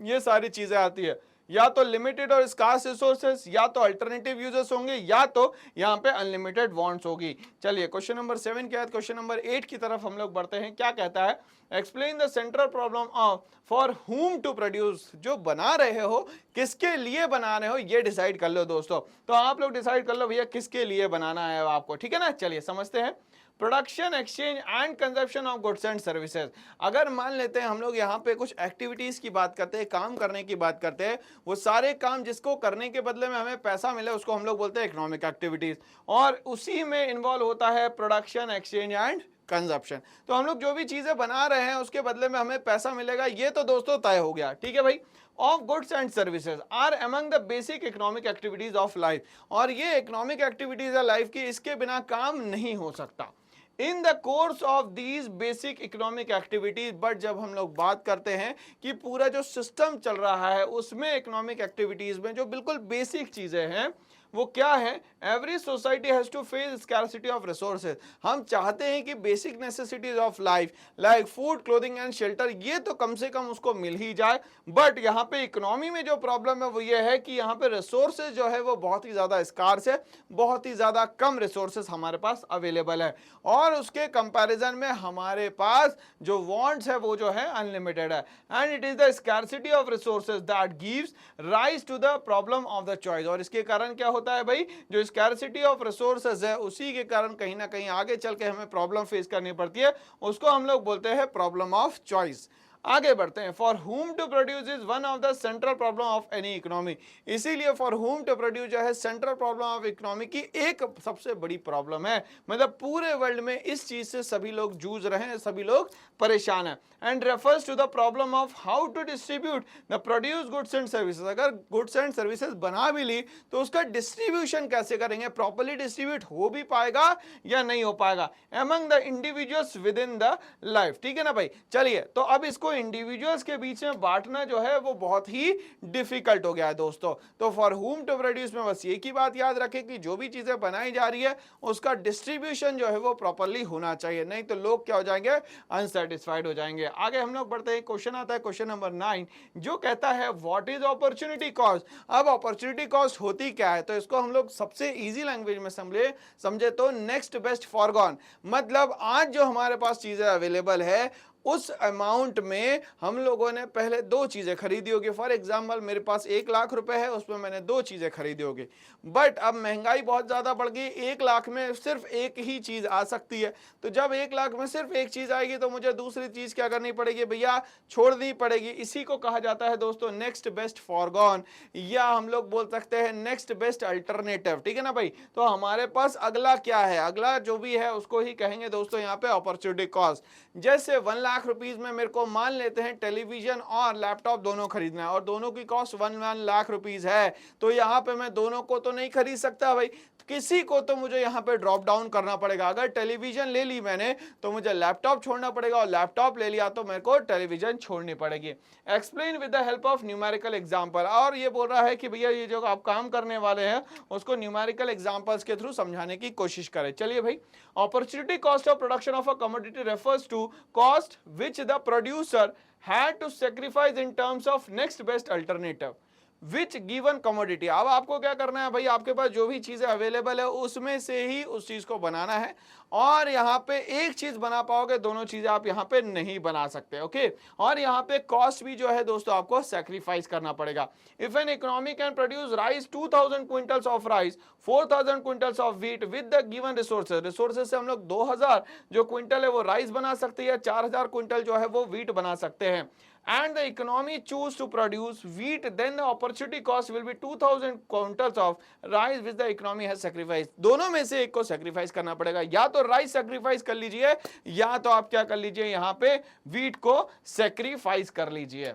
ये सारी चीजें आती है या तो लिमिटेड और स्कार्स रिसोर्सेज, या तो अल्टरनेटिव यूजेस होंगे, या तो यहाँ पे अनलिमिटेड वांट्स होगी। चलिए क्वेश्चन नंबर 7 के बाद क्वेश्चन नंबर 8 की तरफ हम लोग बढ़ते हैं। क्या कहता है, explain the central problem of for whom to produce. जो बना रहे हो, किसके लिए बना रहे हो, ये डिसाइड कर लो दोस्तों। तो आप लोग डिसाइड कर लो भैया किसके लिए बनाना है आपको, ठीक है ना। चलिए समझते हैं। Production, exchange and consumption of goods and services. अगर मान लेते हैं हम लोग यहाँ पे कुछ एक्टिविटीज की बात करते हैं, काम करने की बात करते हैं, वो सारे काम जिसको करने के बदले में हमें पैसा मिले उसको हम लोग बोलते हैं इकोनॉमिक एक्टिविटीज, और उसी में इन्वॉल्व होता है प्रोडक्शन, एक्सचेंज एंड कंजप्शन। तो हम लोग जो भी चीजें बना रहे हैं उसके बदले में हमें पैसा मिलेगा, ये तो दोस्तों तय हो गया, ठीक है भाई। Of goods and services are among the basic economic activities of life. और ये इकोनॉमिक एक्टिविटीज है लाइफ की, इसके बिना काम नहीं हो सकता। In the course of these basic economic activities, but जब हम लोग बात करते हैं कि पूरा जो सिस्टम चल रहा है उसमें इकोनॉमिक एक्टिविटीज में जो बिल्कुल बेसिक चीजें हैं वो क्या है, every society has to face scarcity of resources. हम चाहते हैं कि basic necessities of life like food, clothing and shelter, ये तो कम से कम उसको मिल ही जाए। बट यहाँ पे इकोनॉमी में जो प्रॉब्लम है वो ये है कि यहाँ पे रिसोर्सेज जो है वो बहुत ही ज्यादा स्कार्स है, बहुत ही ज्यादा कम रिसोर्सेज हमारे पास अवेलेबल है, और उसके कंपैरिजन में हमारे पास जो वांट्स है वो जो है अनलिमिटेड है। And it is the scarcity of resources that gives rise to the problem of the choice. और इसके कारण क्या होता है भाई, जो स्कैरसिटी ऑफ रिसोर्सेज है उसी के कारण कहीं ना कहीं आगे चल के हमें प्रॉब्लम फेस करनी पड़ती है, उसको हम लोग बोलते हैं प्रॉब्लम ऑफ चॉइस। आगे बढ़ते हैं। For whom to produce is one of the central problem of any economy. इसीलिए फॉर हुम टू प्रोड्यूस जो है सेंट्रल प्रॉब्लम ऑफ इकोनॉमी की एक सबसे बड़ी प्रॉब्लम है, मतलब पूरे वर्ल्ड में इस चीज से सभी लोग जूझ रहे हैं, सभी लोग परेशान हैं। And refers to the problem of how to distribute the produce goods and services. अगर गुड्स एंड सर्विसेज बना भी ली तो उसका डिस्ट्रीब्यूशन कैसे करेंगे, प्रॉपर्ली डिस्ट्रीब्यूट हो भी पाएगा या नहीं हो पाएगा among the individuals with in the life, ठीक है ना भाई। चलिए तो अब इसको इंडिविजुअल्स के बीच में बांटना जो है वो बहुत ही डिफिकल्ट हो गया है दोस्तों। तो फॉर हुम टू प्रोड्यूस में बस एक ही बात याद रखें कि जो भी चीजें बनाई जा रही है उसका डिस्ट्रीब्यूशन जो है वो प्रॉपर्ली होना चाहिए, नहीं तो लोग क्या हो जाएंगे, अनसेटिस्फाइड हो जाएंगे। आगे हम लोग बढ़ते हैं। क्वेश्चन आता है क्वेश्चन नंबर 9 जो कहता है व्हाट इज अपॉर्चुनिटी कॉस्ट। अब अपॉर्चुनिटी कॉस्ट होती क्या है, तो इसको हम लोग सबसे इजी लैंग्वेज में समझे तो नेक्स्ट बेस्ट फॉरगॉन। मतलब आज जो हमारे पास चीजें अवेलेबल है उस अमाउंट में हम लोगों ने पहले दो चीजें खरीदी होगी। फॉर एग्जाम्पल मेरे पास 1 लाख रुपए है, उसमें मैंने दो चीजें खरीदी होगी, बट अब महंगाई बहुत ज्यादा बढ़ गई, 1 लाख में सिर्फ एक ही चीज आ सकती है। तो जब 1 लाख में सिर्फ एक चीज आएगी तो मुझे दूसरी चीज क्या करनी पड़ेगी भैया, छोड़नी पड़ेगी। इसी को कहा जाता है दोस्तों नेक्स्ट बेस्ट फॉरगॉन, या हम लोग बोल सकते हैं नेक्स्ट बेस्ट अल्टरनेटिव, ठीक है ना भाई। तो हमारे पास अगला क्या है, अगला जो भी है उसको ही कहेंगे दोस्तों यहाँ पे अपॉर्चुनिटी कॉस्ट। जैसे 1 लाख रुपीज में मेरे को मान लेते हैं टेलीविजन और लैपटॉप दोनों खरीदना है, और दोनों की कॉस्ट 1 लाख रुपीज है, तो यहाँ पे मैं दोनों को तो नहीं खरीद सकता भाई, किसी को तो मुझे यहाँ पे ड्रॉप डाउन करना पड़ेगा। अगर टेलीविजन ले ली मैंने तो मुझे लैपटॉप छोड़ना पड़ेगा, और लैपटॉप ले लिया तो मेरे को टेलीविजन छोड़नी पड़ेगी। Explain with the help of numerical example. और ये बोल रहा है कि भैया ये जो आप काम करने वाले हैं उसको न्यूमेरिकल एग्जांपल्स के थ्रू समझाने की कोशिश करें। चलिए भाई, opportunity cost of production of a commodity refers to cost which the producer had to sacrifice in terms of next best alternative which given commodity. अब आपको क्या करना है भाई, आपके पास जो भी चीजें अवेलेबल है उसमें से ही उस चीज को बनाना है, और यहाँ पे एक चीज बना पाओगे, दोनों चीजें आप यहाँ पे नहीं बना सकते, ओके। और यहाँ पे कॉस्ट भी जो है दोस्तों आपको सैक्रिफाइस करना पड़ेगा। If an economy can produce rice 2000 quintals of rice, 4000 quintals of wheat with the given resources. Resources से हम लोग 2000 जो क्विंटल है वो राइस बना सकते हैं, 4000 क्विंटल जो है वो व्हीट बना सकते हैं। And the economy choose to produce wheat, then the opportunity cost will be 2000 quintals of rice which the economy has sacrificed। दोनों में से एक को सैक्रिफाइस करना पड़ेगा, या तो राइस सैक्रिफाइस कर लीजिए या तो आप क्या कर लीजिए, यहाँ पे व्हीट को सैक्रिफाइस कर लीजिए।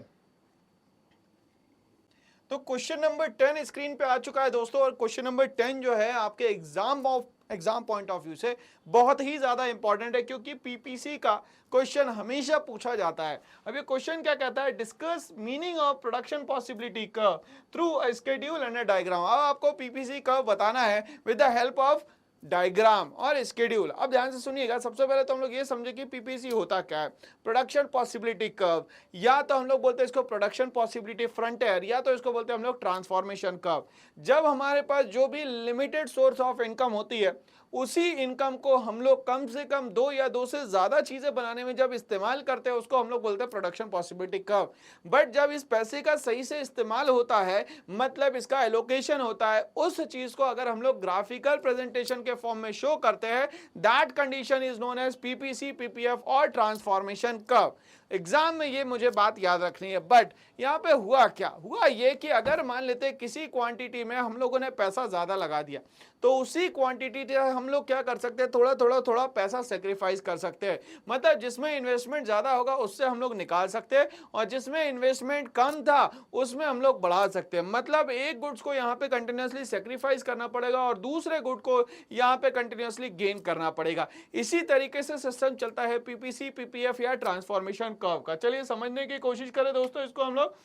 तो क्वेश्चन नंबर 10 स्क्रीन पे आ चुका है दोस्तों, और क्वेश्चन नंबर 10 जो है आपके एग्जाम पॉइंट ऑफ व्यू से बहुत ही ज्यादा इंपॉर्टेंट है, क्योंकि पीपीसी का क्वेश्चन हमेशा पूछा जाता है। अब ये क्वेश्चन क्या कहता है, discuss meaning of production possibility curve through a schedule and a diagram. अब आपको पीपीसी कर्व बताना है with the help of diagram और स्केड्यूल। अब ध्यान से सुनिएगा, सबसे पहले तो हम लोग ये समझे कि पीपीसी होता क्या है। प्रोडक्शन पॉसिबिलिटी कर्व, या तो हम लोग बोलते हैं इसको प्रोडक्शन पॉसिबिलिटी फ्रंटियर, या तो इसको बोलते हैं हम लोग ट्रांसफॉर्मेशन कर्व। जब हमारे पास जो भी लिमिटेड सोर्स ऑफ इनकम होती है, उसी इनकम को हम लोग कम से कम दो या दो से ज्यादा चीजें बनाने में जब इस्तेमाल करते हैं, उसको हम लोग बोलते हैं प्रोडक्शन पॉसिबिलिटी कर्व। बट जब इस पैसे का सही से इस्तेमाल होता है, मतलब इसका एलोकेशन होता है, उस चीज को अगर हम लोग ग्राफिकल प्रेजेंटेशन के फॉर्म में शो करते हैं, that condition is known as PPC, PPF और ट्रांसफॉर्मेशन कर्व। एग्जाम में ये मुझे बात याद रखनी है। बट यहाँ पे हुआ क्या, हुआ ये कि अगर मान लेते हैं किसी क्वांटिटी में हम लोगों ने पैसा ज्यादा लगा दिया, तो उसी क्वांटिटी से हम लोग क्या कर सकते हैं, थोड़ा थोड़ा थोड़ा पैसा सेक्रीफाइस कर सकते हैं। मतलब जिसमें इन्वेस्टमेंट ज्यादा होगा उससे हम लोग निकाल सकते हैं, और जिसमें इन्वेस्टमेंट कम था उसमें हम लोग बढ़ा सकते हैं। मतलब एक गुड्स को यहाँ पे कंटिन्यूसली सेक्रीफाइस करना पड़ेगा और दूसरे गुड को यहाँ पे कंटिन्यूसली गेन करना पड़ेगा। इसी तरीके से सिस्टम चलता है पीपीसी, पीपीएफ या ट्रांसफॉर्मेशन कर्व का। चलिए समझने की कोशिश करें दोस्तों इसको हम लोग।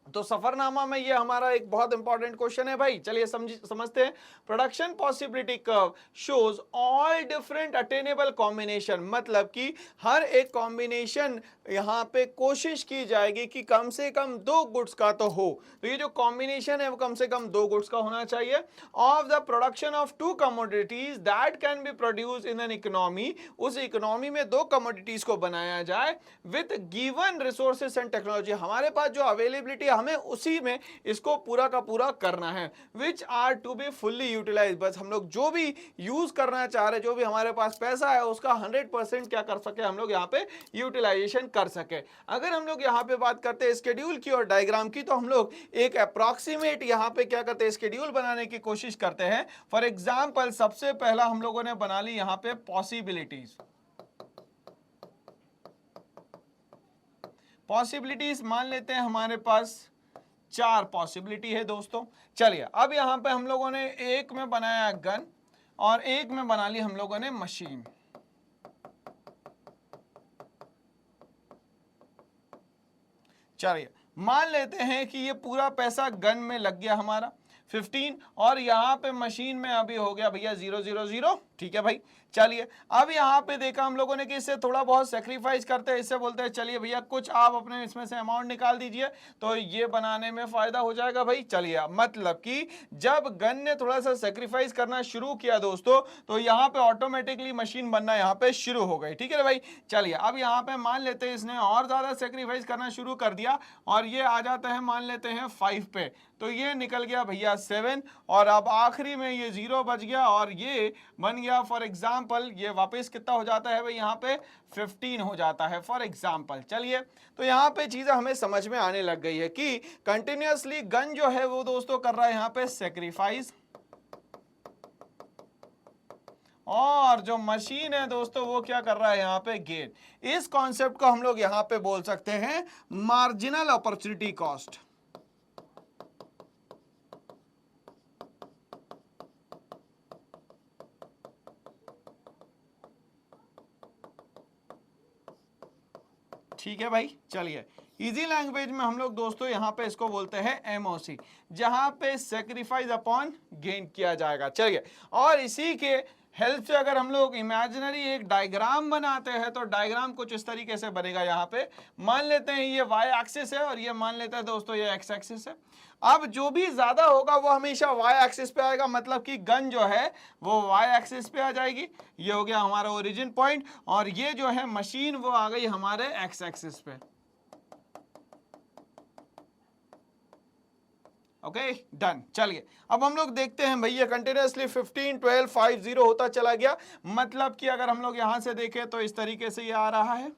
तो सफरनामा में ये हमारा एक बहुत इंपॉर्टेंट क्वेश्चन है भाई, चलिए समझते हैं। Production possibility curve shows all different attainable combination, मतलब कि हर एक कॉम्बिनेशन यहाँ पे कोशिश की जाएगी कि कम से कम दो गुड्स का तो हो। तो ये जो कॉम्बिनेशन है वो कम से कम दो गुड्स का होना चाहिए। Of the production of to commodities that can be produce in an economy, उस इकोनॉमी में दो कमोडिटीज को बनाया जाए with given resources and technology. हमारे पास जो अवेलेबिलिटी, हमें उसी में इसको पूरा का पूरा करना है। Which are to be fully utilise, बस हम लोग जो भी यूज करना चाह रहे, जो भी हमारे पास पैसा है उसका 100% क्या कर सके, हम लोग यहाँ पे यूटिलाइजेशन कर सके। अगर हम लोग यहाँ पे बात करते हैं स्केड्यूल की और डायग्राम की, तो हम लोग एक अप्रॉक्सीमेट यहाँ पे क्या करते हैं, स्केड्यूल बनाने की कोशिश करते हैं। फॉर एग्जाम्पल सबसे पहला हम लोगों ने बना ली यहाँ पे पॉसिबिलिटीज। पॉसिबिलिटीज मान लेते हैं हमारे पास 4 पॉसिबिलिटी है दोस्तों। चलिए अब यहां पे हम लोगों ने एक में बनाया गन और एक में बना ली हम लोगों ने मशीन। चलिए मान लेते हैं कि ये पूरा पैसा गन में लग गया हमारा 15, और यहां पे मशीन में अभी हो गया भैया 000। ठीक है भाई। चलिए अब यहाँ पे देखा हम लोगों ने कि इससे थोड़ा बहुत सेक्रीफाइस करते हैं, इससे बोलते हैं चलिए भैया कुछ आप अपने इसमें से अमाउंट निकाल दीजिए, तो ये बनाने में फायदा हो जाएगा भाई। चलिए मतलब कि जब गन ने थोड़ा सा सेक्रीफाइस करना शुरू किया दोस्तों, तो यहाँ पे ऑटोमेटिकली मशीन बनना यहाँ पे शुरू हो गई। ठीक है भाई। चलिए अब यहाँ पे मान लेते हैं इसने और ज्यादा सेक्रीफाइस करना शुरू कर दिया, और ये आ जाता है मान लेते हैं 5 पे, तो ये निकल गया भैया 7, और अब आखिरी में ये 0 बच गया और ये बन गया फॉर एग्जाम्पल, ये वापस कितना हो जाता है भाई, यहाँ पे 15 हो जाता है फॉर एग्जाम्पल। चलिए तो यहाँ पे चीजें हमें समझ में आने लग गई है कि कंटिन्यूअसली गन जो है वो दोस्तों कर रहा है यहाँ पे सेक्रीफाइस, और जो मशीन है दोस्तों वो क्या कर रहा है यहाँ पे गेन। इस कॉन्सेप्ट को हम लोग यहाँ पे बोल सकते हैं मार्जिनल अपॉर्चुनिटी कॉस्ट। ठीक है भाई। चलिए इजी लैंग्वेज में हम लोग दोस्तों यहाँ पे इसको बोलते हैं एमओसी, जहां पे सेक्रीफाइस अपॉन गेन किया जाएगा। चलिए और इसी के हेल्प से अगर हम लोग इमेजिनरी एक डायग्राम बनाते हैं, तो डायग्राम कुछ इस तरीके से बनेगा। यहाँ पे मान लेते हैं ये वाई एक्सिस है और ये मान लेते हैं दोस्तों ये एक्स एक्सिस है। अब जो भी ज्यादा होगा वो हमेशा वाई एक्सिस पे आएगा, मतलब कि गन जो है वो वाई एक्सिस पे आ जाएगी। ये हो गया हमारा ओरिजिन पॉइंट, और ये जो है मशीन वो आ गई हमारे एक्स एक्सिस पे। Okay done. चलिए अब हम लोग देखते हैं भैया कंटिन्यूअसली 15 12 5 0 होता चला गया। मतलब कि अगर हम लोग यहां से देखें तो इस तरीके से ये आ रहा है,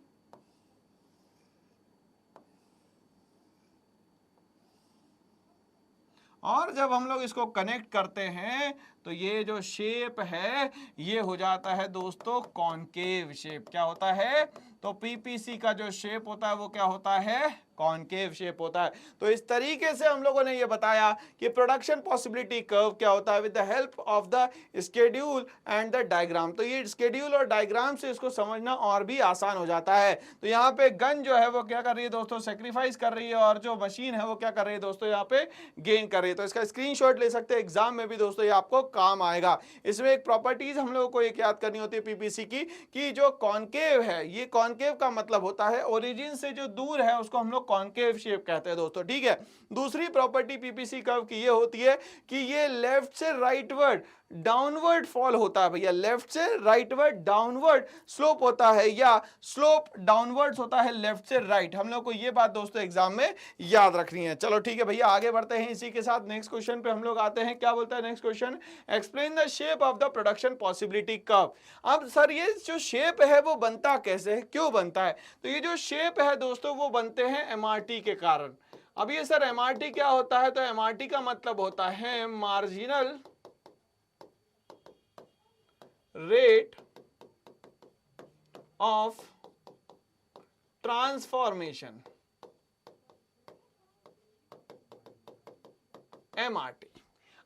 और जब हम लोग इसको कनेक्ट करते हैं तो ये जो शेप है ये हो जाता है दोस्तों कॉनकेव शेप। क्या होता है, तो पीपीसी का जो शेप होता है वो क्या होता है, कॉनकेव शेप होता है। तो इस तरीके से हम लोगों ने ये बताया कि प्रोडक्शन पॉसिबिलिटी कर्व क्या होता है with the help of the schedule and the diagram. तो ये स्केड्यूल और डायग्राम से इसको समझना और भी आसान हो जाता है। तो यहाँ पे गन जो है वो क्या कर रही है दोस्तों, सेक्रीफाइस कर रही है, और जो मशीन है वो क्या कर रही है दोस्तों, यहाँ पे गेन कर रही है। तो इसका स्क्रीनशॉट ले सकते हैं, एग्जाम में भी दोस्तों ये आपको काम आएगा। इसमें एक प्रॉपर्टीज हम लोगों को एक याद करनी होती है पीपीसी की, कि जो कॉनकेव है, ये कॉनकेव का मतलब होता है ओरिजिन से जो दूर है उसको हम लोग कॉनकेव शेप कहते हैं दोस्तों, ठीक है। दूसरी प्रॉपर्टी पीपीसी कर्व की ये होती है कि ये लेफ्ट से राइटवर्ड डाउनवर्ड फॉल होता है भैया, लेफ्ट से राइटवर्ड डाउनवर्ड स्लोप होता है, या स्लोप डाउनवर्ड्स होता है लेफ्ट से राइट। हम लोग को ये बात दोस्तों एग्जाम में याद रखनी है। चलो ठीक है भैया, आगे बढ़ते हैं इसी के साथ नेक्स्ट क्वेश्चन पे हम लोग आते हैं। क्या बोलता है next question, explain the shape of the production possibility curve. अब सर ये जो शेप है वो बनता कैसे है, क्यों बनता है? तो ये जो शेप है दोस्तों वो बनते हैं एमआरटी के कारण। अब ये सर एमआरटी क्या होता है? तो एमआरटी का मतलब होता है marginal rate of transformation, MRT.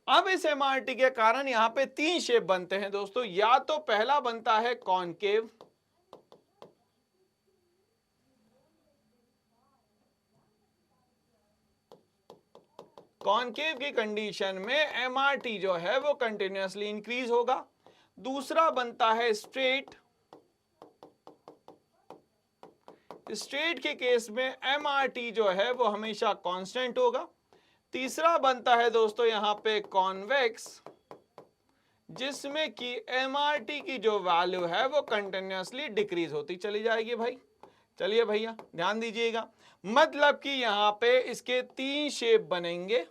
अब इस एमआरटी के कारण यहां पे तीन शेप बनते हैं दोस्तों। या तो पहला बनता है कॉनकेव, कॉनकेव की कंडीशन में एमआरटी जो है वो कंटिन्यूअसली इंक्रीज होगा। दूसरा बनता है स्ट्रेट, स्ट्रेट के केस में एमआरटी जो है वो हमेशा कांस्टेंट होगा। तीसरा बनता है दोस्तों यहां पे कॉन्वेक्स, जिसमें कि एमआरटी की जो वैल्यू है वो कंटिन्यूअसली डिक्रीज होती चली जाएगी भाई। चलिए भैया ध्यान दीजिएगा, मतलब कि यहां पे इसके तीन शेप बनेंगे।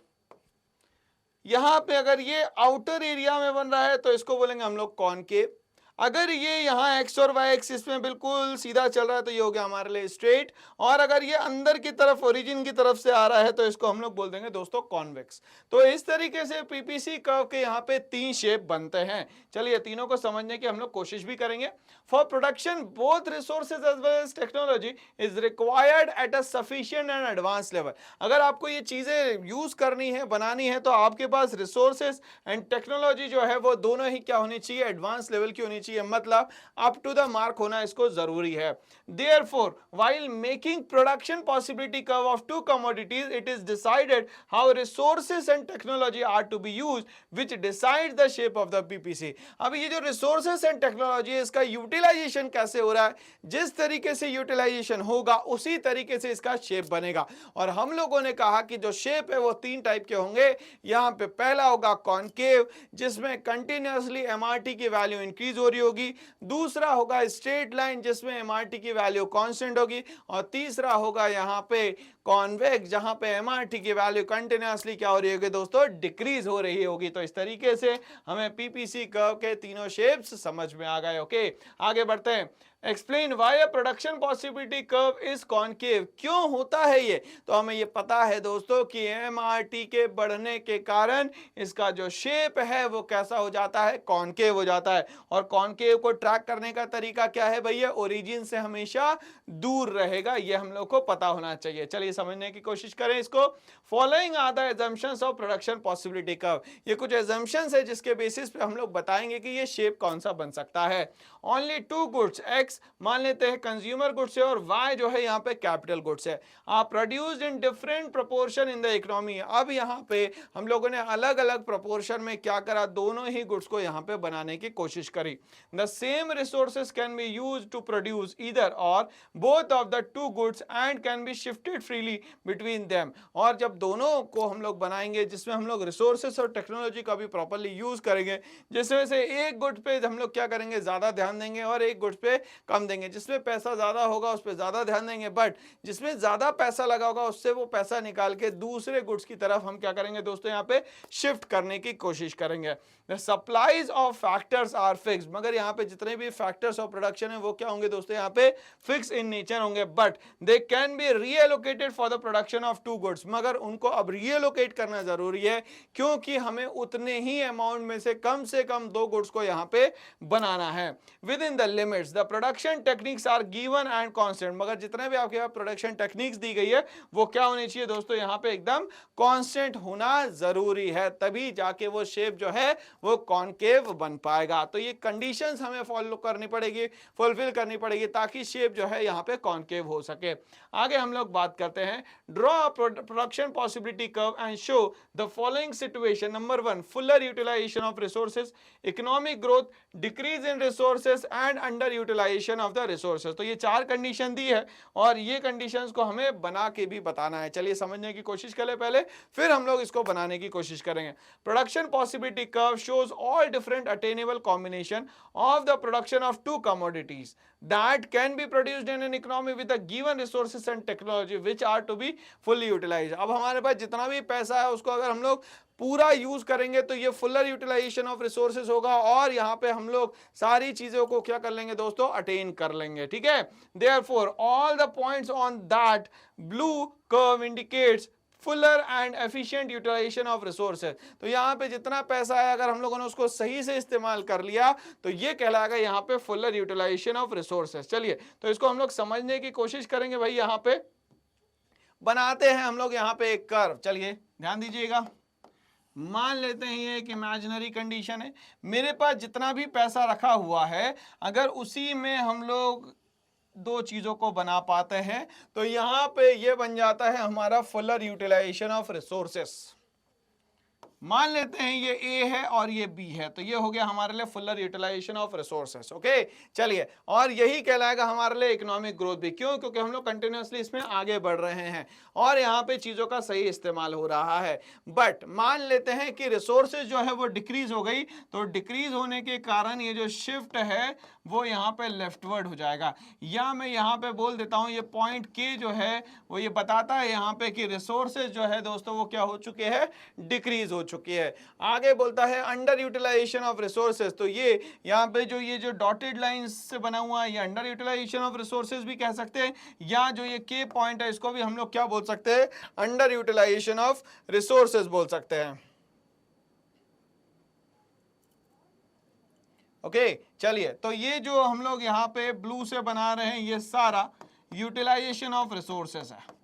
यहां पे अगर ये आउटर एरिया में बन रहा है तो इसको बोलेंगे हम लोग कॉनकेव। अगर ये यहाँ एक्स और वाई एक्सिस में बिल्कुल सीधा चल रहा है तो ये हो गया हमारे लिए स्ट्रेट, और अगर ये अंदर की तरफ ओरिजिन की तरफ से आ रहा है तो इसको हम लोग बोल देंगे दोस्तों कॉन्वेक्स। तो इस तरीके से पीपीसी कर्व के यहाँ पे तीन शेप बनते हैं। चलिए तीनों को समझने की हम लोग कोशिश भी करेंगे। For production both resources as well as technology is required at a sufficient and advance level. अगर आपको ये चीजें यूज करनी है, बनानी है, तो आपके पास रिसोर्सेज एंड टेक्नोलॉजी जो है वो दोनों ही क्या होनी चाहिए, एडवांस लेवल की होनी चाहिए, मतलब अप टू द मार्क होना इसको जरूरी है। Therefore, while making production possibility curve of two commodities, it is decided how resources and technology are to be used, which decides the shape of the PPC. अब ये जो resources and technology है इसका utilization कैसे हो रहा है, जिस तरीके से utilization होगा उसी तरीके से इसका shape बनेगा। और हम लोगों ने कहा कि जो shape है वो तीन टाइप के होंगे। यहाँ पे पहला होगा concave, जिसमें continuously MRT की वैल्यू इंक्रीज हो रही होगी। दूसरा होगा स्ट्रेट लाइन, जिसमें एमआरटी की वैल्यू कांस्टेंट होगी। और तीसरा होगा यहाँ पे कॉन्वेक्स, जहां पे एमआरटी की वैल्यू कंटिन्यूअसली क्या हो रही होगी दोस्तों, डिक्रीज हो रही होगी। तो इस तरीके से हमें पीपीसी कर्व के तीनों शेप्स समझ में आ गए। ओके आगे बढ़ते हैं। Explain why a production possibility curve is concave. क्यों होता है ये? तो हमें ये पता है दोस्तों कि एमआरटी के बढ़ने के कारण इसका जो शेप है वो कैसा हो जाता है, कॉनकेव हो जाता है। और कॉनकेव को ट्रैक करने का तरीका क्या है भैया, ओरिजिन से हमेशा दूर रहेगा, ये हम लोग को पता होना चाहिए। चलिए समझने की कोशिश करें इसको। Following are the assumptions of production possibility curve. ये कुछ assumptions है जिसके बेसिस पे हम लोग बताएंगे कि ये शेप कौन सा बन सकता है। ओनली टू गुड्स, एक्स मान लेते हैं कंज्यूमर गुड्स है और वाई जो है यहाँ पे कैपिटल गुड्स है, are produced in different proportion in the economy. अब यहाँ पे हम लोगों ने अलग अलग प्रोपोर्शन में क्या करा, दोनों ही गुड्स को यहाँ पे बनाने की कोशिश करी। The same resources can be used to produce either or both of the two goods and can be shifted freely between them. और जब दोनों को हम लोग बनाएंगे जिसमें हम लोग रिसोर्सेज और टेक्नोलॉजी का भी प्रॉपर्ली यूज करेंगे, जिसमें से एक गुड पे हम लोग क्या करेंगे, ज्यादा ध्यान देंगे और एक गुड्स पे कम देंगे। जिसमें पैसा ज्यादा होगा उस पे ज्यादा ध्यान देंगे, बट जिसमें ज्यादा पैसा लगा होगा उससे वो पैसा निकाल के दूसरे गुड्स की तरफ हम क्या करेंगे दोस्तों, यहाँ पे शिफ्ट करने की कोशिश करेंगे। Supplies of factors are fix, मगर यहाँ पे जितने भी फैक्टर्स ऑफ प्रोडक्शन है वो क्या होंगे दोस्तों, यहाँ पे फिक्स इन नेचर होंगे, but they can be reallocated for the production of two goods. मगर उनको अब रीएलोकेट करना जरूरी है, क्योंकि हमें उतने ही अमाउंट में से कम दो गुड्स को यहाँ पे बनाना है। Within the limits the production production techniques are given and constant, मगर जितने भी आपके पास प्रोडक्शन टेक्निक्स दी गई है वो क्या होनी चाहिए दोस्तों, यहाँ पे एकदम कांस्टेंट होना जरूरी है, तभी जाके वो शेप जो है वो कॉनकेव बन पाएगा। तो ये कंडीशंस हमें फॉलो करनी पड़ेगी, फुलफिल करनी पड़ेगी, ताकि शेप जो है यहाँ पे कॉनकेव हो सके। आगे हम लोग बात करते हैं, draw production possibility curve and show the following situation. Number 1, fuller utilisation of resources, economic growth, decrease in resources and under utilisation of the resources. तो ये 4 कंडीशन दी है और ये कंडीशंस को हमें बना के भी बताना है। चलिए समझने की कोशिश करें पहले, फिर हम लोग इसको बनाने की कोशिश करेंगे। Production possibility curve shows all different attainable combination of the production of 2 commodities that can be produced in an economy with the given resources and technology which are to be fully utilized। अब हमारे पास जितना भी पैसा है उसको अगर हम लोग पूरा यूज करेंगे तो ये फुलर यूटिलाइजेशन ऑफ रिसोर्सेज होगा और यहाँ पे हम लोग सारी चीजों को क्या कर लेंगे दोस्तों, अटेन कर लेंगे। ठीक है, therefore all the points on that blue curve indicates fuller and efficient utilisation of resources. तो यहाँ पे जितना पैसा है अगर हम लोगों ने उसको सही से इस्तेमाल कर लिया तो ये कहलाएगा यहाँ पे फुलर यूटिलाइजेशन ऑफ रिसोर्सेज। चलिए तो इसको हम लोग समझने की कोशिश करेंगे। भाई यहाँ पे बनाते हैं हम लोग यहाँ पे एक कर्व। चलिए ध्यान दीजिएगा, मान लेते हैं ये एक इमेजिनरी कंडीशन है, मेरे पास जितना भी पैसा रखा हुआ है अगर उसी में हम लोग 2 चीजों को बना पाते हैं तो यहां पे ये बन जाता है हमारा फुलर यूटिलाइजेशन ऑफ रिसोर्सेस। मान लेते हैं ये ए है और ये बी है, तो ये हो गया हमारे लिए fuller utilisation of resources. Okay चलिए, और यही कहलाएगा हमारे लिए इकोनॉमिक ग्रोथ भी। क्यों? क्योंकि हम लोग कंटिन्यूअसली इसमें आगे बढ़ रहे हैं और यहाँ पे चीजों का सही इस्तेमाल हो रहा है। बट मान लेते हैं कि रिसोर्सेज जो है वो डिक्रीज हो गई, तो डिक्रीज होने के कारण ये जो शिफ्ट है वो यहाँ पे लेफ्टवर्ड हो जाएगा, या मैं यहाँ पे बोल देता हूँ ये पॉइंट के जो है वो ये बताता है यहाँ पे कि रिसोर्सेज जो है दोस्तों वो क्या हो चुके हैं, डिक्रीज हो चुकी है। आगे बोलता है अंडर यूटिलाइजेशन ऑफ रिसोर्सेज, तो ये यहाँ पे जो डॉटेड लाइन से बना हुआ है ये अंडर यूटिलाइजेशन ऑफ रिसोर्सेज भी कह सकते हैं, या जो ये के पॉइंट है इसको भी हम लोग क्या बोल सकते हैं, अंडर यूटिलाइजेशन ऑफ रिसोर्सेज बोल सकते हैं। ओके चलिए, तो ये जो हम लोग यहाँ पे ब्लू से बना रहे हैं ये सारा यूटिलाइजेशन ऑफ रिसोर्सेज है।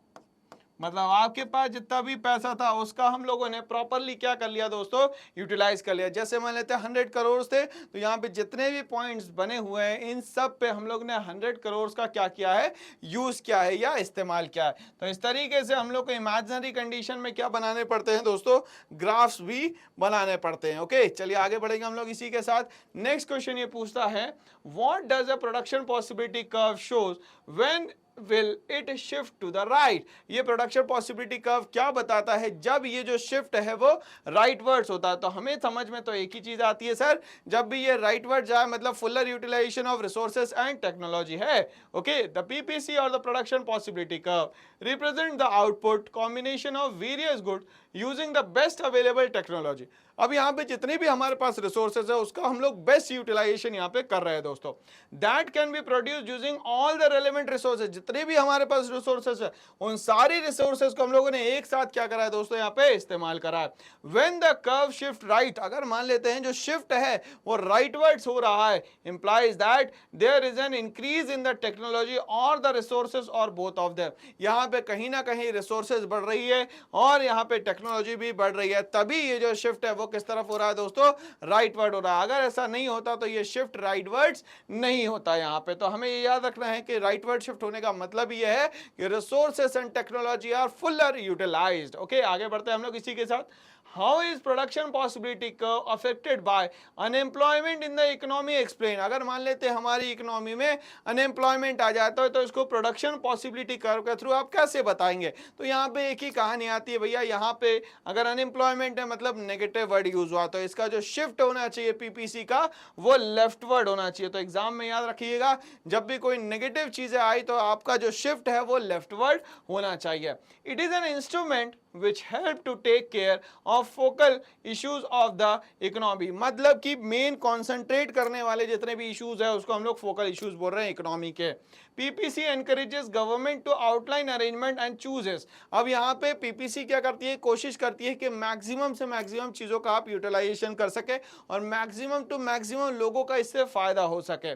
मतलब आपके पास जितना भी पैसा था उसका हम लोगों ने प्रॉपरली क्या कर लिया दोस्तों, यूटिलाइज कर लिया। जैसे मान लेते हैं 100 करोड़ थे, तो यहाँ पे जितने भी पॉइंट्स बने हुए हैं इन सब पे हम लोग ने 100 करोड़ का क्या किया है, यूज किया है या इस्तेमाल किया है। तो इस तरीके से हम लोग को इमेजिनरी कंडीशन में क्या बनाने पड़ते हैं दोस्तों, ग्राफ्स भी बनाने पड़ते हैं। ओके चलिए आगे बढ़ेंगे हम लोग इसी के साथ। नेक्स्ट क्वेश्चन ये पूछता है, what does a production possibility curve shows when will it shift to the right। ये प्रोडक्शन पॉसिबिलिटी कर्व क्या बताता है, जब ये जो शिफ्ट है वो राइटवर्ड्स होता है। तो हमें समझ में तो एक ही चीज आती है सर, जब भी ये राइटवर्ड जाए मतलब fuller utilisation of resources and technology है। ओके द पीपीसी और the production possibility curve represent the output combination of various good using the best available technology. अब यहाँ पे जितनी भी हमारे पास रिसोर्सेज है उसका हम लोग बेस्ट यूटिलाइजेशन यहाँ पे कर रहे हैं दोस्तों। That can be produce using all the relevant resources, जितने भी हमारे पास रिसोर्सेज है उन सारी रिसोर्सेज को हम लोगों ने एक साथ क्या करा है दोस्तों, यहाँ पे इस्तेमाल करा है। When the curve shift right, अगर मान लेते हैं जो शिफ्ट है वो राइटवर्ड्स हो रहा है, implies that there is an increase in the technology और द रिसोर्सेज और बोथ ऑफ देम। यहाँ पे कहीं ना कहीं रिसोर्सेज बढ़ रही है और यहाँ पे टेक्नोलॉजी भी बढ़ रही है, तभी ये जो शिफ्ट है वो किस तरफ हो रहा है दोस्तों, राइटवर्ड हो रहा है। अगर ऐसा नहीं होता तो ये शिफ्ट राइटवर्ड्स नहीं होता यहाँ पे। तो हमें ये याद रखना है कि राइटवर्ड शिफ्ट होने का मतलब ये है कि resources and technology are fuller utilised. Okay आगे बढ़ते हैं हम लोग इसी के साथ। How is production possibility curve affected by unemployment in the economy explain। अगर मान लेते हैं हमारी इकोनॉमी में अनएम्प्लॉयमेंट आ जाता है तो इसको प्रोडक्शन पॉसिबिलिटी कर्व के थ्रू आप कैसे बताएंगे। तो यहाँ पे एक ही कहानी आती है भैया, यहाँ पे अगर अनएम्प्लॉयमेंट है मतलब नेगेटिव वर्ड यूज हुआ, तो इसका जो शिफ्ट होना चाहिए पीपीसी का वो लेफ्ट वर्ड होना चाहिए। तो एग्जाम में याद रखिएगा जब भी कोई नेगेटिव चीजें आई तो आपका जो शिफ्ट है वो लेफ्ट वर्ड होना चाहिए। It is an instrument which help to take care of focal issues of the economy। मतलब कि मेन कॉन्सेंट्रेट करने वाले जितने भी इश्यूज है उसको हम लोग फोकल इश्यूज बोल रहे हैं इकोनॉमी के। PPC encourages government to outline arrangement and chooses. अब यहाँ पे पीपीसी क्या करती है, कोशिश करती है कि मैक्सिमम से मैक्सिमम चीजों का आप यूटिलाइजेशन कर सके और मैक्सिमम टू मैक्सिमम लोगों का इससे फायदा हो सके।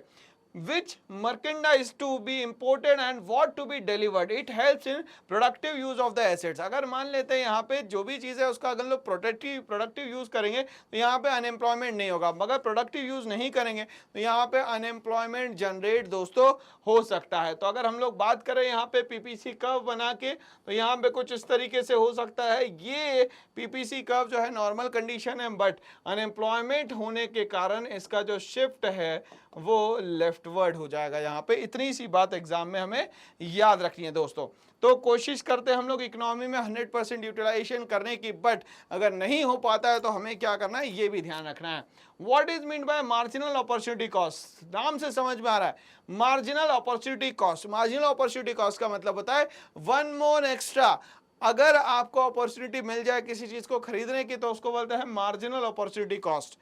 which merchandise to be imported and what to be delivered. It helps in productive use of the assets. अगर मान लेते हैं यहाँ पे जो भी चीज़ है उसका अगर लोग प्रोडक्टिव यूज करेंगे तो यहाँ पे अनएम्प्लॉयमेंट नहीं होगा, मगर प्रोडक्टिव यूज नहीं करेंगे तो यहाँ पे अनएम्प्लॉयमेंट जनरेट दोस्तों हो सकता है। तो अगर हम लोग बात करें यहाँ पे पीपीसी कर्व बना के तो यहाँ पे कुछ इस तरीके से हो सकता है। ये पीपीसी कर्व जो है नॉर्मल कंडीशन है, बट अनएम्प्लॉयमेंट होने के कारण इसका जो शिफ्ट है वो लेफ्टवर्ड हो जाएगा। यहाँ पे इतनी सी बात एग्जाम में हमें याद रखनी है दोस्तों। तो कोशिश करते हैं हम लोग इकोनॉमी में 100% यूटिलाइजेशन करने की, बट अगर नहीं हो पाता है तो हमें क्या करना है ये भी ध्यान रखना है। What is mean by marginal opportunity cost? नाम से समझ में आ रहा है marginal opportunity cost. Marginal opportunity cost का मतलब होता है वन मोर एक्स्ट्रा। अगर आपको अपॉर्चुनिटी मिल जाए किसी चीज को खरीदने की तो उसको बोलते हैं marginal opportunity cost.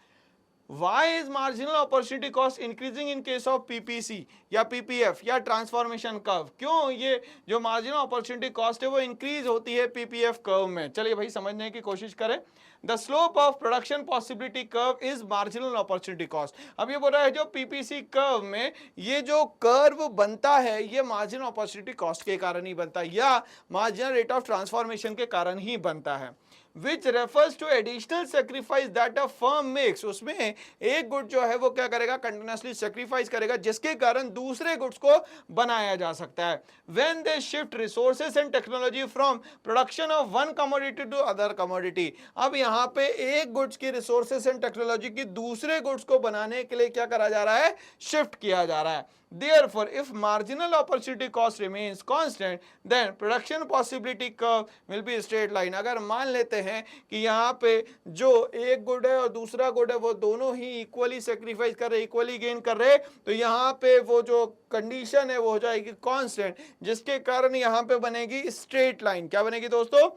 Why is marginal opportunity cost increasing in case of PPC या PPF या ट्रांसफॉर्मेशन कर्व? क्यों ये जो मार्जिनल अपॉर्चुनिटी कॉस्ट है वो इंक्रीज होती है PPF कर्व में? चलिए भाई समझने की कोशिश करें। The slope of production possibility curve is marginal opportunity cost. अब ये बोल रहा है जो PPC कर्व में ये जो कर्व बनता है ये मार्जिनल अपॉर्चुनिटी कॉस्ट के कारण ही बनता है या मार्जिनल रेट ऑफ ट्रांसफॉर्मेशन के कारण ही बनता है। Which refers to additional sacrifice that a firm makes। उसमें एक गुड जो है वो क्या करेगा, कंटिन्यूसली सेक्रीफाइस करेगा जिसके कारण दूसरे गुड्स को बनाया जा सकता है। When they shift resources and technology from production of one commodity to other commodity। अब यहाँ पे एक गुड्स की रिसोर्सेस एंड टेक्नोलॉजी की दूसरे गुड्स को बनाने के लिए क्या करा जा रहा है, शिफ्ट किया जा रहा है। Therefore, if marginal opportunity cost remains constant, then production possibility curve will be straight line। अगर मान लेते हैं कि यहाँ पे जो एक गुड है और दूसरा गुड है वो दोनों ही इक्वली सेक्रीफाइस कर रहे, इक्वली गेन कर रहे, तो यहाँ पे वो जो कंडीशन है वो हो जाएगी कांस्टेंट, जिसके कारण यहाँ पे बनेगी स्ट्रेट लाइन। क्या बनेगी दोस्तों,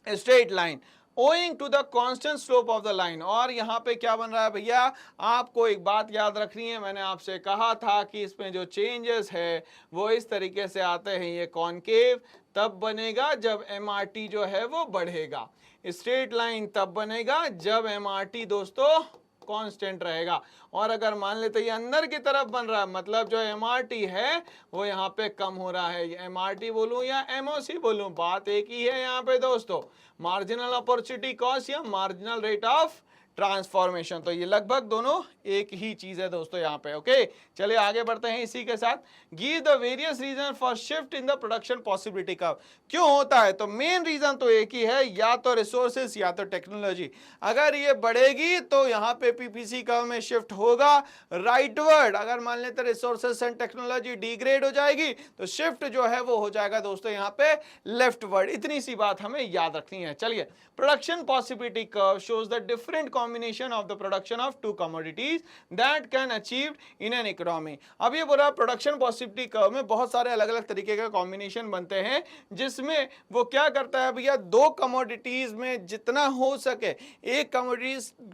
straight line, owing to the constant slope of the line। और यहाँ पे क्या बन रहा है भैया, आपको एक बात याद रखनी है, मैंने आपसे कहा था कि इसमें जो चेंजेस है वो इस तरीके से आते हैं। ये कॉनकेव तब बनेगा जब MRT जो है वो बढ़ेगा, स्ट्रेट लाइन तब बनेगा जब MRT दोस्तों कांस्टेंट रहेगा। और अगर मान लेते ये अंदर की तरफ बन रहा है मतलब जो MRT है वो यहाँ पे कम हो रहा है। MRT बोलूं या MOC बोलूं बात एक ही है यहाँ पे दोस्तों, मार्जिनल अपॉर्चुनिटी कॉस्ट या मार्जिनल रेट ऑफ ट्रांसफॉर्मेशन। तो ये लगभग दोनों एक ही चीज है दोस्तों यहाँ पे। ओके चलिए आगे बढ़ते हैं इसी के साथ। Give the various reason for shift in the production possibility curve. क्यों होता है, तो मेन रीजन तो एक ही है, या तो रिसोर्सेस या तो टेक्नोलॉजी। अगर ये बढ़ेगी तो यहाँ पे पीपीसी कर्व में शिफ्ट होगा राइटवर्ड। अगर मान लेते रिसोर्सेस एंड टेक्नोलॉजी डिग्रेड हो जाएगी तो शिफ्ट जो है वो हो जाएगा दोस्तों यहाँ पे लेफ्टवर्ड। इतनी सी बात हमें याद रखनी है। चलिए, production possibility curve shows the different combination of the production of two commodities that can achieved in an economy। अब ये बोला प्रोडक्शन पॉसिबिलिटी कर्व में बहुत सारे अलग अलग तरीके का कॉम्बिनेशन बनते हैं जिसमें वो क्या करता है भैया, दो कमोडिटीज में जितना हो सके एक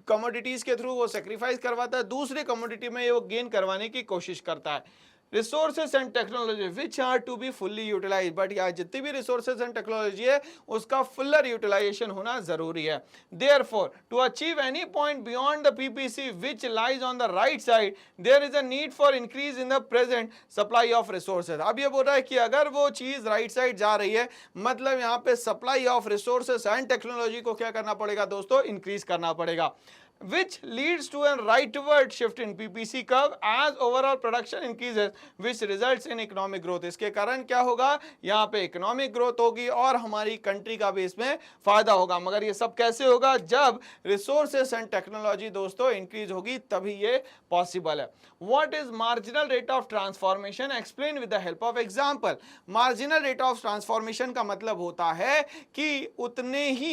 कमोडिटीज के थ्रू वो सेक्रीफाइस करवाता है, दूसरे कमोडिटी में वो गेन करवाने की कोशिश करता है। Resources and technology which are to be fully utilise. But यहाँ जितनी भी रिसोर्सेज एंड टेक्नोलॉजी है उसका फुलर यूटिलाइजेशन होना जरूरी है। Therefore to achieve any point beyond the PPC which lies on the right side there is a need for increase in the present supply of resources. अब ये बोल रहा है कि अगर वो चीज राइट साइड जा रही है मतलब यहाँ पे supply of resources and technology को क्या करना पड़ेगा दोस्तों, इंक्रीज करना पड़ेगा। Which leads to a rightward shift in PPC curve as overall production increases, which results in economic growth। इसके कारण क्या होगा, यहाँ पे इकोनॉमिक ग्रोथ होगी और हमारी कंट्री का भी इसमें फायदा होगा। मगर ये सब कैसे होगा, जब रिसोर्सेस एंड टेक्नोलॉजी दोस्तों इंक्रीज होगी तभी ये पॉसिबल है। What is marginal rate of transformation? Explain with the help of example। Marginal rate of transformation का मतलब होता है कि उतने ही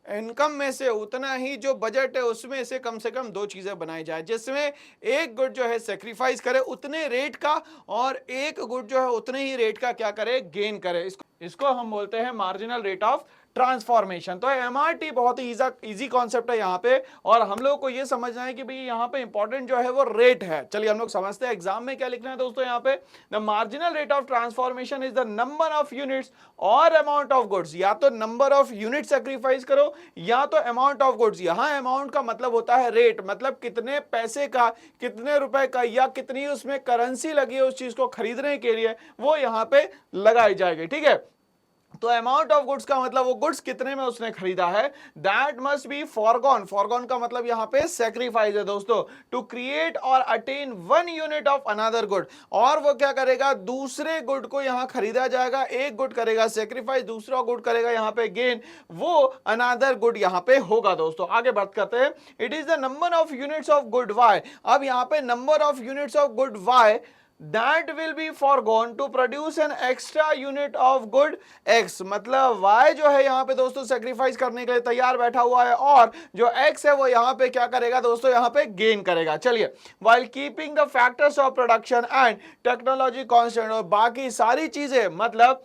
इनकम में से उतना ही जो बजट है उसमें से कम दो चीजें बनाई जाए, जिसमें एक गुड जो है सेक्रीफाइस करे उतने रेट का और एक गुड जो है उतने ही रेट का क्या करे, गेन करे। इसको हम बोलते हैं मार्जिनल रेट ऑफ ट्रांसफॉर्मेशन। तो एमआरटी बहुत ही इजी कॉन्सेप्ट है यहाँ पे, और हम लोग को ये समझना है कि भाई यहाँ पे इंपॉर्टेंट जो है वो रेट है। चलिए हम लोग समझते हैं एग्जाम में क्या लिखना है दोस्तों। यहाँ पे the marginal rate of transformation is the number of units और अमाउंट ऑफ गुड्स। या तो नंबर ऑफ यूनिट सेक्रीफाइस करो या तो अमाउंट ऑफ गुड्स। यहाँ अमाउंट का मतलब होता है रेट, मतलब कितने पैसे का, कितने रुपए का, या कितनी उसमें करेंसी लगी है उस चीज को खरीदने के लिए, वो यहाँ पे लगाई जाएगी। ठीक है, तो अमाउंट ऑफ गुड्स का मतलब वो गुड्स कितने में उसने खरीदा है, that must be foregone. Foregone का मतलब यहां पे सेक्रीफाइस है दोस्तों, टू क्रिएट और attain one unit of another good. और वो क्या करेगा, दूसरे गुड को यहां खरीदा जाएगा, एक गुड करेगा सेक्रीफाइस, दूसरा गुड करेगा यहां पे गेन, वो अनदर गुड यहां पे होगा दोस्तों। आगे बात करते हैं, it is the number of units of good Y. अब यहां पे number of units of good Y that will be foregone to produce an extra unit of good x। मतलब y जो है यहाँ पे दोस्तों सेक्रीफाइस करने के लिए तैयार बैठा हुआ है, और जो x है वो यहाँ पे क्या करेगा दोस्तों, यहाँ पे गेन करेगा। चलिए, while keeping the factors of production and technology constant, और बाकी सारी चीजें, मतलब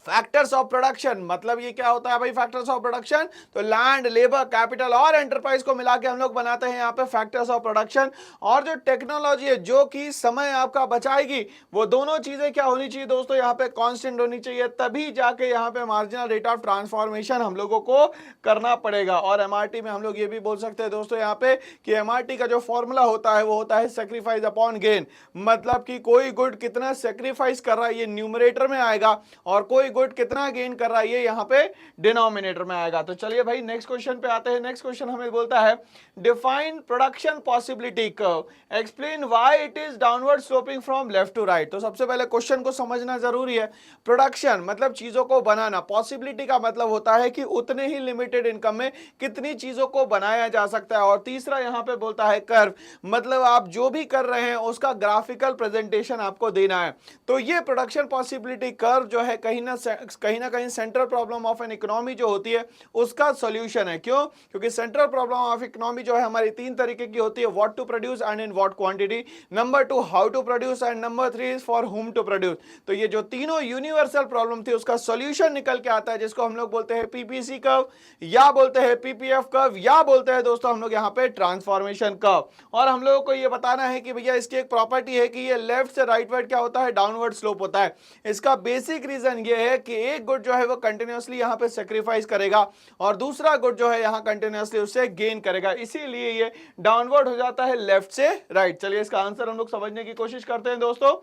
फैक्टर्स ऑफ प्रोडक्शन, मतलब ये क्या होता है भाई फैक्टर्स ऑफ प्रोडक्शन, तो लैंड, लेबर, कैपिटल और एंटरप्राइज को मिला के हम लोग बनाते हैं यहाँ पे फैक्टर्स ऑफ प्रोडक्शन। और जो टेक्नोलॉजी है जो कि समय आपका बचाएगी, वो दोनों चीजें क्या होनी चाहिए दोस्तों, यहाँ पे कांस्टेंट होनी चाहिए, तभी जाके यहाँ पे मार्जिनल रेट ऑफ ट्रांसफॉर्मेशन हम लोगों को करना पड़ेगा। और एमआरटी में हम लोग ये भी बोल सकते हैं दोस्तों यहाँ पे कि एमआरटी का जो फॉर्मूला होता है वो होता है सेक्रीफाइस अपॉन गेन। मतलब कि कोई गुड कितना सेक्रीफाइस कर रहा है ये न्यूमरेटर में आएगा, और कोई गुड कितना गेन कर रहा है ये यहाँ पे डिनोमिनेटर में आएगा। तो चलिए भाई नेक्स्ट क्वेश्चन पे आते हैं। नेक्स्ट क्वेश्चन हमें बोलता है, define production possibility curve, explain why it is downward sloping from left to right. तो सबसे पहले क्वेश्चन को समझना जरूरी है। प्रोडक्शन मतलब चीजों को बनाना, पॉसिबिलिटी का मतलब होता है कि उतने ही लिमिटेड इनकम में कितनी चीजों को बनाया जा सकता है। और तीसरा यहाँ पे बोलता है कर्व, मतलब आप जो भी कर रहे हैं उसका ग्राफिकल प्रेजेंटेशन आपको देना है। तो ये प्रोडक्शन पॉसिबिलिटी कर्व जो है कहीं ना कहीं central problem of an economy जो होती है उसका सॉल्यूशन है। क्यों? क्योंकि सेंट्रल प्रॉब्लम ऑफ इकोनॉमी जो है हमारी तीन तरीके की होती है, what to produce and in what quantity, number 2 how to produce, and number 3 is for whom to produce. तो ये जो तीनों यूनिवर्सल प्रॉब्लम थी उसका सॉल्यूशन निकल के आता है, जिसको हम लोग बोलते हैं पीपीसी कर्व, या बोलते हैं पीपीएफ कर्व, या बोलते हैं दोस्तों हम लोग यहाँ पे ट्रांसफॉर्मेशन कर्व। और हम लोगों को ये बताना है कि भैया इसकी एक प्रॉपर्टी है कि ये लेफ्ट से राइटवर्ड क्या होता है, डाउनवर्ड स्लोप होता है। इसका बेसिक रीजन ये है कि एक गुड जो है वो कंटिन्यूअसली यहाँ पे सेक्रीफाइस करेगा, और दूसरा गुड जो है यहाँ कंटिन्यूअसली उससे गेन करेगा, इसीलिए ये डाउनवर्ड हो जाता है लेफ्ट से राइट। चलिए इसका आंसर हम लोग समझने की कोशिश करते हैं दोस्तों।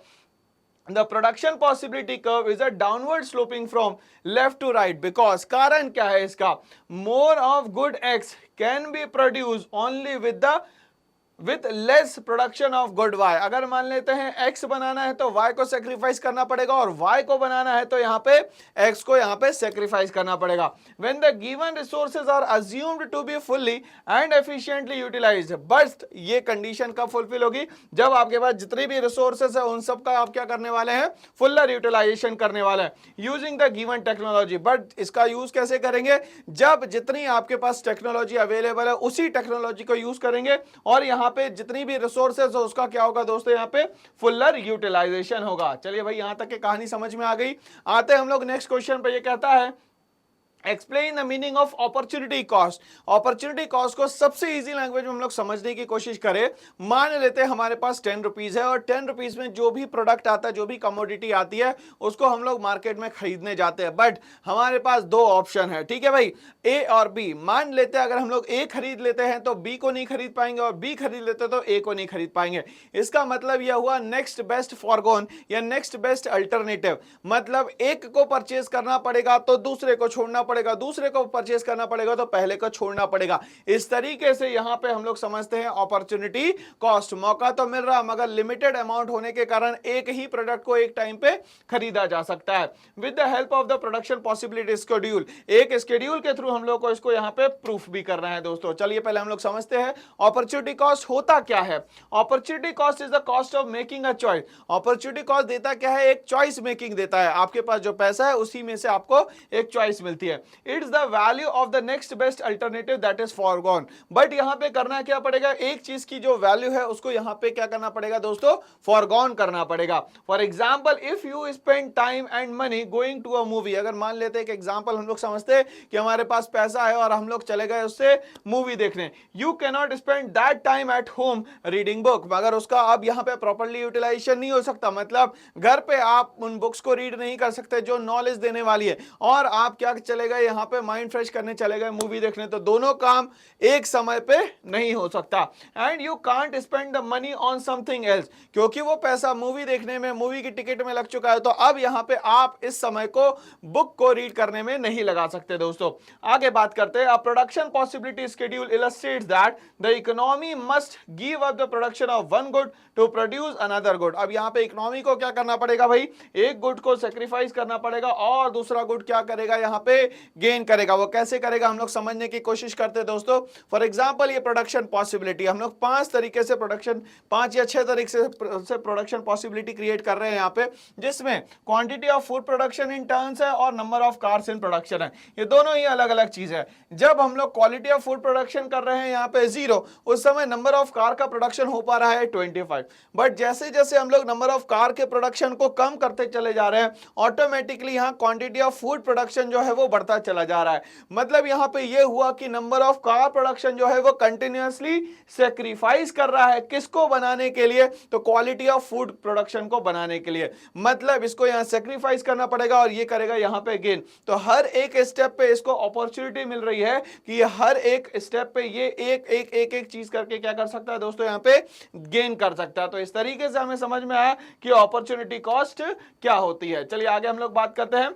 The production possibility curve is a downward sloping from left to right because कारण क्या है इसका, more of good X can be produced only with less production of good Y। अगर मान लेते हैं X बनाना है तो Y को सेक्रीफाइस करना पड़ेगा, और Y को बनाना है तो यहाँ पे X को यहाँ पे सेक्रीफाइस करना पड़ेगा। When the given resources are assumed to be fully and efficiently utilized, बस ये कंडीशन कब फुलफिल होगी, जब आपके पास जितनी भी रिसोर्सेज है उन सब का आप क्या करने वाले हैं, फुलर यूटिलाइजेशन करने वाले हैं, using the given technology. But इसका यूज कैसे करेंगे, जब जितनी आपके पास टेक्नोलॉजी अवेलेबल है उसी टेक्नोलॉजी को यूज करेंगे, और यहाँ पे जितनी भी रिसोर्सेज है उसका क्या होगा दोस्तों, यहाँ पे फुलर यूटिलाइजेशन होगा। चलिए भाई यहां तक की कहानी समझ में आ गई। आते हैं हम लोग नेक्स्ट क्वेश्चन पे। ये कहता है, explain the meaning of opportunity cost. Opportunity cost को सबसे इजी लैंग्वेज में हम लोग समझने की कोशिश करें। मान लेते हैं हमारे पास 10 रुपीज है, और 10 रुपीज में जो भी प्रोडक्ट आता है, जो भी कमोडिटी आती है, उसको हम लोग मार्केट में खरीदने जाते हैं। बट हमारे पास दो ऑप्शन है, ठीक है भाई, ए और बी। मान लेते हैं अगर हम लोग ए खरीद लेते हैं तो बी को नहीं खरीद पाएंगे, और बी खरीद लेते तो ए को नहीं खरीद पाएंगे। इसका मतलब यह हुआ नेक्स्ट बेस्ट फॉरगोन या नेक्स्ट बेस्ट अल्टरनेटिव। मतलब एक को परचेज करना पड़ेगा तो दूसरे को छोड़ना पड़ेगा, दूसरे को परचेज करना पड़ेगा तो पहले को छोड़ना पड़ेगा। इस तरीके से यहां पे हम लोग समझते हैं अपॉर्चुनिटी कॉस्ट। मौका तो मिल रहा मगर लिमिटेड अमाउंट होने के कारण एक ही प्रोडक्ट को एक टाइम पे खरीदा जा सकता है। With the help of the production possibility schedule, एक शेड्यूल के थ्रू हम लोग को इसको यहां पे प्रूफ भी करना है दोस्तों। चलिए पहले हम लोग समझते हैं अपॉर्चुनिटी कॉस्ट होता क्या है। Opportunity cost is the cost of making a choice. Opportunity cost देता क्या है, एक चॉइस मेकिंग देता है। आपके पास जो पैसा है उसी में से आपको एक चॉइस मिलती है। It's the value of the next best alternative that is foregone. But यहां पे करना क्या पड़ेगा, एक चीज की जो वैल्यू है उसको यहां पे क्या करना पड़ेगा दोस्तों, फॉरगॉन करना पड़ेगा। For example if you spend time and money going to a movie, अगर मान लेते हैं कि एग्जाम्पल हम लोग समझते हैं कि हमारे पास पैसा है और हम लोग चले गए उससे मूवी देखने, you can not spend that time at home reading book, मगर उसका अब यहां पे प्रॉपर्ली यूटिलाइजेशन नहीं हो सकता, मतलब घर पे आप उन बुक्स को रीड नहीं कर सकते जो नॉलेज देने वाली है, और आप क्या चले गए यहां पे माइंड फ्रेश करने चले गए मूवी देखने, तो दोनों काम एक समय पे नहीं हो सकता। And you can't spend the money on something else, क्योंकि वो पैसा मूवी देखने में, मूवी की टिकट में लग चुका है, तो अब यहां पे आप इस समय को बुक को रीड करने में नहीं लगा सकते। दोस्तों आगे बात करते हैं, production possibility schedule illustrates that the economy must give up the production of one good to produce another good. अब यहां पे इकोनॉमी को क्या करना पड़ेगा भाई, एक गुड को सेक्रीफाइस करना पड़ेगा और दूसरा गुड क्या करेगा यहां पे, गेन करेगा। वो कैसे करेगा हम लोग समझने की कोशिश करते हैं दोस्तों। फॉर एग्जांपल ये प्रोडक्शन पॉसिबिलिटी हम लोग 5 तरीके से प्रोडक्शन, 5 या 6 तरीके से प्रोडक्शन पॉसिबिलिटी क्रिएट कर रहे हैं यहां पे, जिसमें quantity of food production in turns है और number of cars in production है। ये दोनों ही अलग अलग चीज है। जब हम लोग क्वालिटी ऑफ फूड प्रोडक्शन कर रहे हैं यहां पे 0, उस समय नंबर ऑफ कार का प्रोडक्शन हो पा रहा है 25। बट जैसे जैसे हम लोग नंबर ऑफ कार के प्रोडक्शन को कम करते चले जा रहे हैं, ऑटोमेटिकली यहां क्वांटिटी ऑफ फूड प्रोडक्शन जो है वो बढ़ता चला जा रहा है। मतलब यहां पे ये हुआ कि नंबर ऑफ कार प्रोडक्शन जो है वो कंटिन्यूअसली सेक्रीफाइस कर रहा है, किसको बनाने के लिए, तो क्वालिटी ऑफ फूड प्रोडक्शन को बनाने के लिए। मतलब इसको यहां सेक्रीफाइस करना पड़ेगा और ये करेगा यहां पे गेन। तो हर एक स्टेप पे इसको अपॉर्चुनिटी मिल रही है कि ये हर एक स्टेप पे ये एक चीज करके क्या कर सकता है दोस्तों, यहां पे गेन कर सकता है। तो इस तरीके से हमें समझ में आया कि अपॉर्चुनिटी कॉस्ट क्या होती है। चलिए आगे हम लोग बात करते हैं।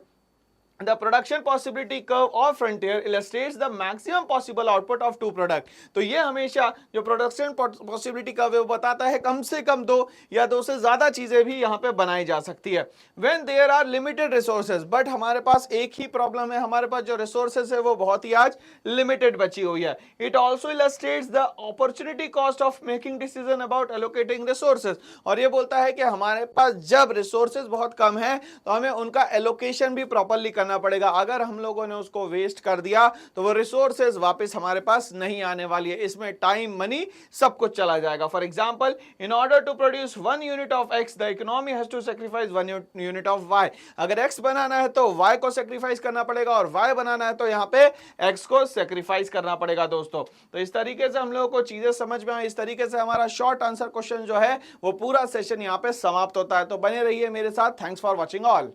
The production possibility curve of frontier illustrates the maximum possible output of two product। तो ये हमेशा जो प्रोडक्शन पॉसिबिलिटी कर्व है वो बताता है कम से कम 2 या 2 से ज्यादा चीजें भी यहाँ पे बनाई जा सकती है। When there are limited resources, but हमारे पास एक ही प्रॉब्लम है, हमारे पास जो रिसोर्सेज है वो बहुत ही आज लिमिटेड बची हुई है। It also illustrates the opportunity cost of making decision about allocating resources। और ये बोलता है कि हमारे पास जब रिसोर्सेज बहुत कम है तो हमें उनका एलोकेशन भी प्रॉपरली करना पड़ेगा। अगर हम लोगों ने उसको वेस्ट कर दिया तो वो रिसोर्सेज वापस हमारे पास नहीं आने वाली है, इसमें टाइम, मनी सब कुछ चला जाएगा। For example in order to produce 1 unit of X the economy has to sacrifice 1 unit of Y. अगर एक्स बनाना है तो वाई को सैक्रिफाइस करना पड़ेगा और वाई बनाना है तो यहाँ पे एक्स को सैक्रिफाइस करना पड़ेगा दोस्तों। तो इस तरीके से हम लोगों को चीजें समझ में आई। इस तरीके से हमारा शॉर्ट आंसर क्वेश्चन जो है वो पूरा सेशन यहाँ पे समाप्त होता है। तो बने रहिए मेरे साथ। Thanks for watching all.